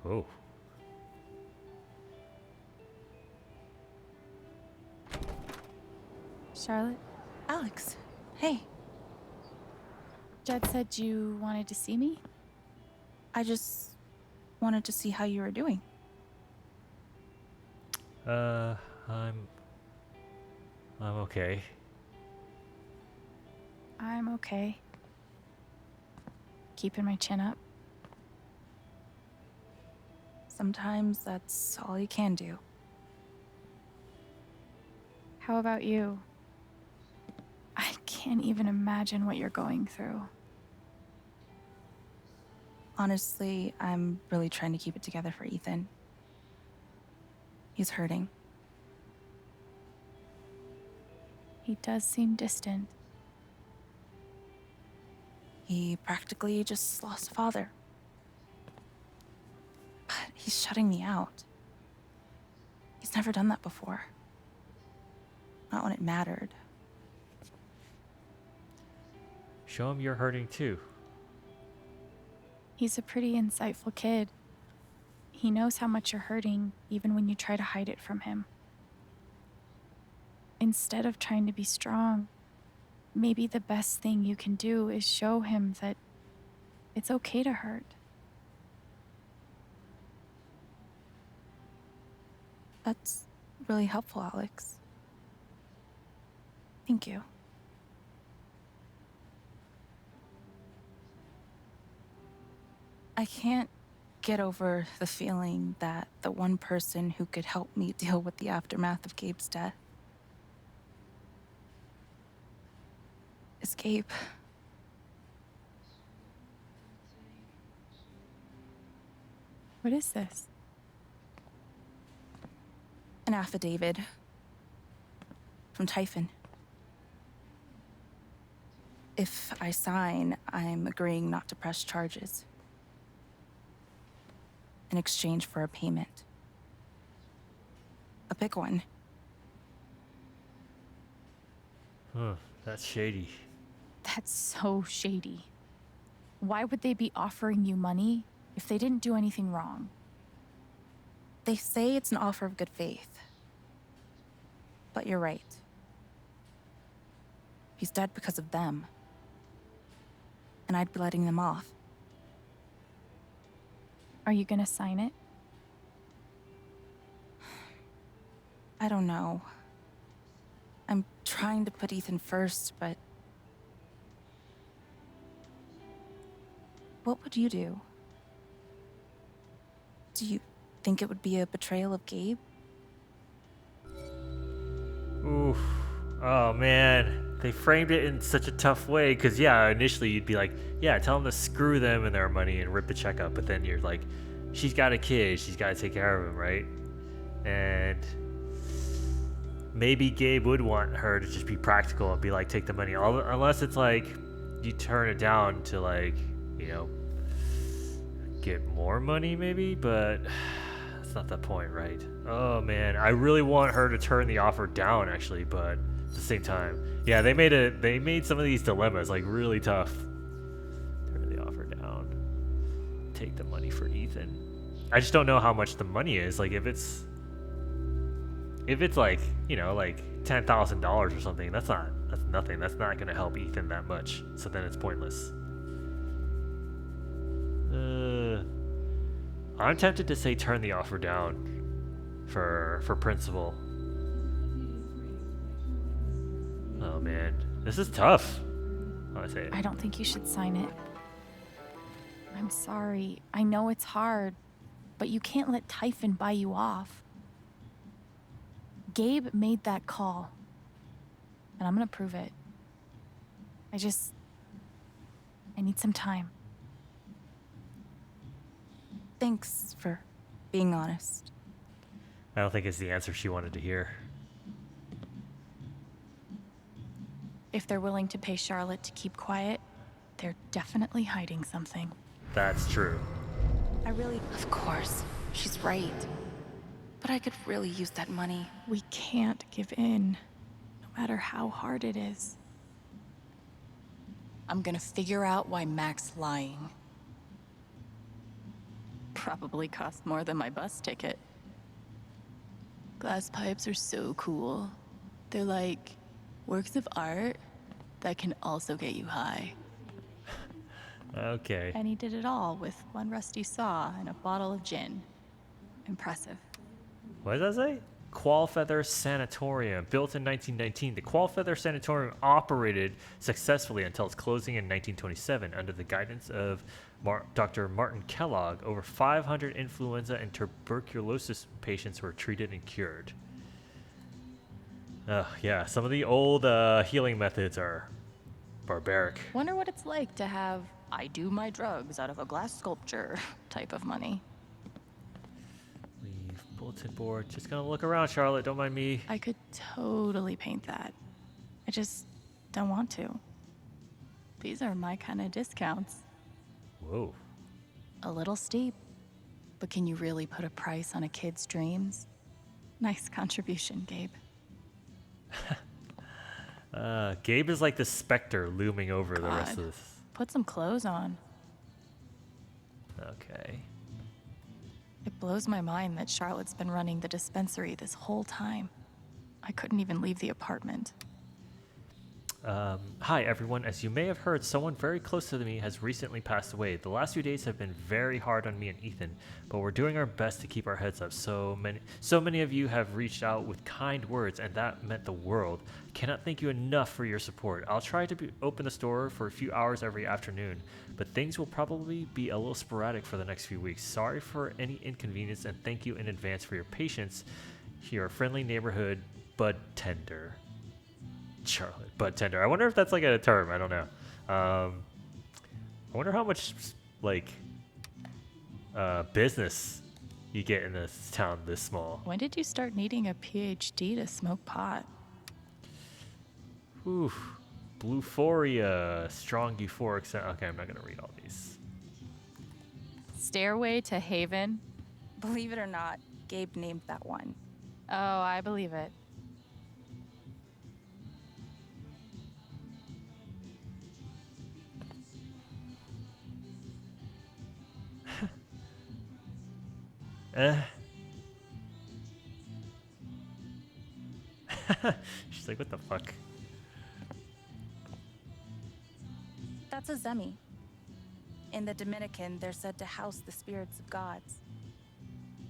Speaker 1: Oh.
Speaker 9: Charlotte?
Speaker 6: Alex, hey.
Speaker 9: Jed said you wanted to see me? I just wanted to see how you were doing.
Speaker 1: I'm okay.
Speaker 9: I'm okay. Keeping my chin up. Sometimes that's all you can do. How about you? I can't even imagine what you're going through. Honestly, I'm really trying to keep it together for Ethan. He's hurting. He does seem distant. He practically just lost a father. But he's shutting me out. He's never done that before. Not when it mattered.
Speaker 1: Show him you're hurting too.
Speaker 9: He's a pretty insightful kid. He knows how much you're hurting, even when you try to hide it from him. instead of trying to be strong, maybe the best thing you can do is show him that it's okay to hurt.
Speaker 20: That's really helpful, Alex. Thank you. I can't get over the feeling that the one person who could help me deal with the aftermath of Gabe's death is Gabe.
Speaker 9: What is this?
Speaker 20: An affidavit from Typhon. If I sign, I'm agreeing not to press charges in exchange for a payment. A big one.
Speaker 1: Huh, that's shady.
Speaker 9: That's so shady. Why would they be offering you money if they didn't do anything wrong?
Speaker 20: They say it's an offer of good faith. But you're right. He's dead because of them. And I'd be letting them off.
Speaker 9: Are you gonna sign it?
Speaker 20: I don't know. I'm trying to put Ethan first, but... What would you do? Do you think it would be a betrayal of Gabe?
Speaker 1: Oof. Oh, man. They framed it in such a tough way, because, yeah, initially you'd be like, yeah, tell them to screw them and their money and rip the check up, but then you're like, she's got a kid, she's got to take care of him, right? And maybe Gabe would want her to just be practical and be like, take the money, unless it's like, you turn it down to like, you know, get more money maybe, but that's not the point, right? Oh man, I really want her to turn the offer down actually, but at the same time, yeah, they made some of these dilemmas like really tough. Turn the offer down. Take the money for Ethan. I just don't know how much the money is. Like if it's like, you know, like $10,000 or something, that's nothing. That's not gonna help Ethan that much. So then it's pointless. I'm tempted to say turn the offer down for principal. Oh man, this is tough. I say it.
Speaker 9: I don't think you should sign it. I'm sorry. I know it's hard, but you can't let Typhon buy you off. Gabe made that call, and I'm gonna prove it. I need some time.
Speaker 20: Thanks for being honest.
Speaker 1: I don't think it's the answer she wanted to hear.
Speaker 9: If they're willing to pay Charlotte to keep quiet, they're definitely hiding something.
Speaker 1: That's true.
Speaker 20: Of course, she's right. But I could really use that money.
Speaker 9: We can't give in, no matter how hard it is.
Speaker 6: I'm gonna figure out why Mac's lying. Probably cost more than my bus ticket. Glass pipes are so cool. They're like works of art that can also get you high.
Speaker 1: Okay.
Speaker 6: And he did it all with one rusty saw and a bottle of gin. Impressive.
Speaker 1: What does that say? Qualfeather Sanatorium. Built in 1919, the Qualfeather Sanatorium operated successfully until its closing in 1927 under the guidance of Dr. Martin Kellogg. Over 500 influenza and tuberculosis patients were treated and cured. Yeah, some of the old healing methods are barbaric.
Speaker 6: Wonder what it's like to have I do my drugs out of a glass sculpture type of money.
Speaker 1: Leave bulletin board. Just gonna look around, Charlotte. Don't mind me.
Speaker 9: I could totally paint that. I just don't want to.
Speaker 6: These are my kind of discounts.
Speaker 1: Whoa.
Speaker 6: A little steep, but can you really put a price on a kid's dreams? Nice contribution, Gabe.
Speaker 1: Gabe is like the specter looming over the rest of this.
Speaker 9: Put some clothes on.
Speaker 1: Okay.
Speaker 9: It blows my mind that Charlotte's been running the dispensary this whole time. I couldn't even leave the apartment.
Speaker 1: Hi, everyone. As you may have heard, someone very close to me has recently passed away. The last few days have been very hard on me and Ethan, but we're doing our best to keep our heads up. So many of you have reached out with kind words, and that meant the world. Cannot thank you enough for your support. I'll try to open the store for a few hours every afternoon, but things will probably be a little sporadic for the next few weeks. Sorry for any inconvenience, and thank you in advance for your patience. Your friendly neighborhood bud tender. Charlotte bud tender. I wonder if that's like a term. I don't know. I wonder how much like business you get in this town this small.
Speaker 9: When did you start needing a PhD to smoke pot?
Speaker 1: Ooh, Bluephoria, strong euphoric sound. Okay, I'm not gonna read all these.
Speaker 9: Stairway to Haven?
Speaker 20: Believe it or not, Gabe named that one.
Speaker 9: Oh, I believe it.
Speaker 1: She's like, what the fuck?
Speaker 20: That's a zemi. In the Dominican, they're said to house the spirits of gods.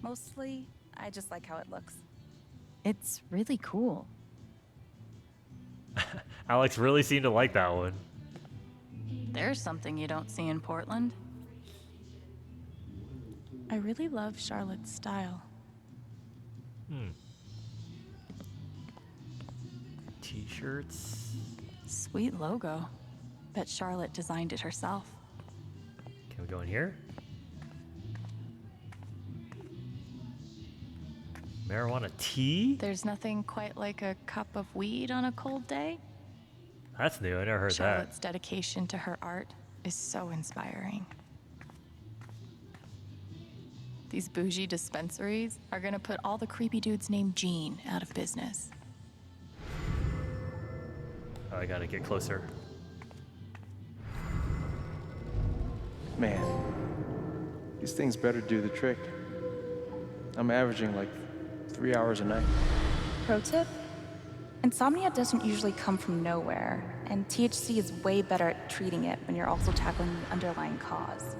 Speaker 20: Mostly, I just like how it looks.
Speaker 9: It's really cool.
Speaker 1: Alex really seemed to like that one.
Speaker 9: There's something you don't see in Portland. I really love Charlotte's style.
Speaker 1: T-shirts.
Speaker 9: Sweet logo. Bet Charlotte designed it herself.
Speaker 1: Can we go in here? Marijuana tea?
Speaker 9: There's nothing quite like a cup of weed on a cold day.
Speaker 1: That's new. I never heard
Speaker 9: Charlotte's dedication to her art is so inspiring. These bougie dispensaries are gonna put all the creepy dudes named Gene out of business.
Speaker 1: Oh, I gotta get closer.
Speaker 10: Man, these things better do the trick. I'm averaging like 3 hours a night.
Speaker 20: Pro tip? Insomnia doesn't usually come from nowhere, and THC is way better at treating it when you're also tackling the underlying cause.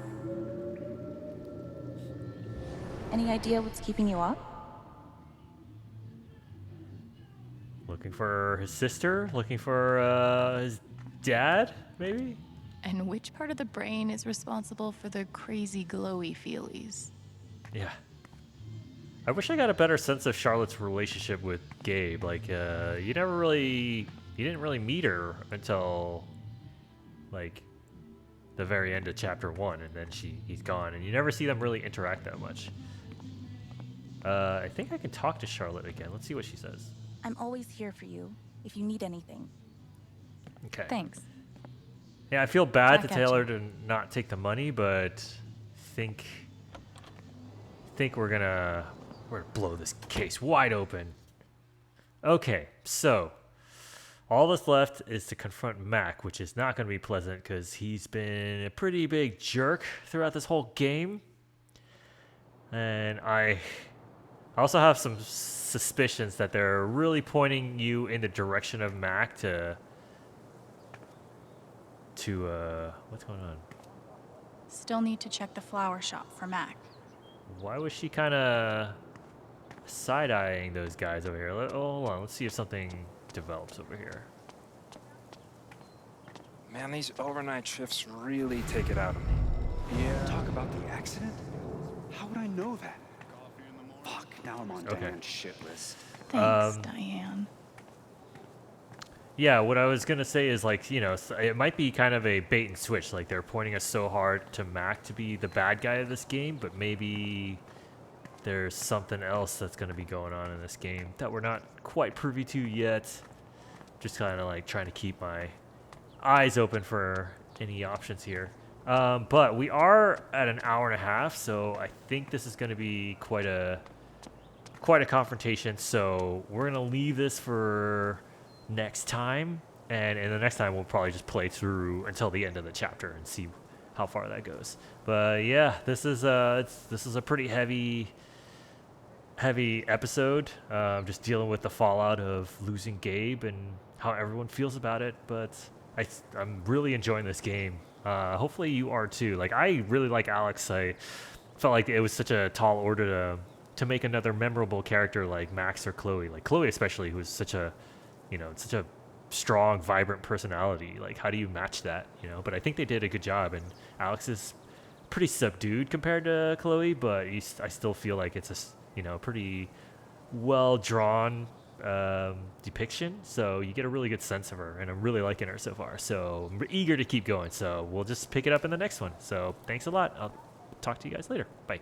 Speaker 20: Any idea what's keeping you up?
Speaker 1: Looking for his sister? Looking for his dad, maybe?
Speaker 9: And which part of the brain is responsible for the crazy glowy feelies?
Speaker 1: Yeah. I wish I got a better sense of Charlotte's relationship with Gabe. Like, you didn't really meet her until, like, the very end of chapter 1, and then he's gone, and you never see them really interact that much. I think I can talk to Charlotte again. Let's see what she says.
Speaker 20: I'm always here for you, if you need anything.
Speaker 1: Okay.
Speaker 20: Thanks.
Speaker 1: Yeah, I feel bad to
Speaker 20: Back at
Speaker 1: tell her
Speaker 20: you.
Speaker 1: to not take the money, but think we're gonna blow this case wide open. Okay, so all that's left is to confront Mac, which is not gonna be pleasant because he's been a pretty big jerk throughout this whole game. And I also have some suspicions that they're really pointing you in the direction of Mac to what's going on?
Speaker 9: Still need to check the flower shop for Mac.
Speaker 1: Why was she kind of side-eyeing those guys over here? Hold on, let's see if something develops over here.
Speaker 10: Man, these overnight shifts really take it out of me.
Speaker 19: Yeah. Talk about the accident? How would I know that? Fuck, now I'm on
Speaker 1: Okay.
Speaker 19: Diane's shit list.
Speaker 9: Thanks, Diane.
Speaker 1: Yeah, what I was gonna say is, like, you know, it might be kind of a bait and switch. Like, they're pointing us so hard to Mac to be the bad guy of this game, but maybe there's something else that's gonna be going on in this game that we're not quite privy to yet. Just kind of like trying to keep my eyes open for any options here. But we are at an hour and a half, so I think this is gonna be quite a confrontation. So we're gonna leave this for next time, and in the next time we'll probably just play through until the end of the chapter and see how far that goes. But yeah, this is a pretty heavy heavy episode, just dealing with the fallout of losing Gabe and how everyone feels about it. But I'm really enjoying this game. Hopefully you are too. Like, I really like Alex. I felt like it was such a tall order to make another memorable character like Max or Chloe. Like Chloe especially, who is such a, such a strong, vibrant personality. Like, how do you match that? But I think they did a good job. And Alex is pretty subdued compared to Chloe, but I still feel like it's a pretty well drawn depiction. So you get a really good sense of her, and I'm really liking her so far. So I'm eager to keep going. So we'll just pick it up in the next one. So thanks a lot. I'll talk to you guys later. Bye.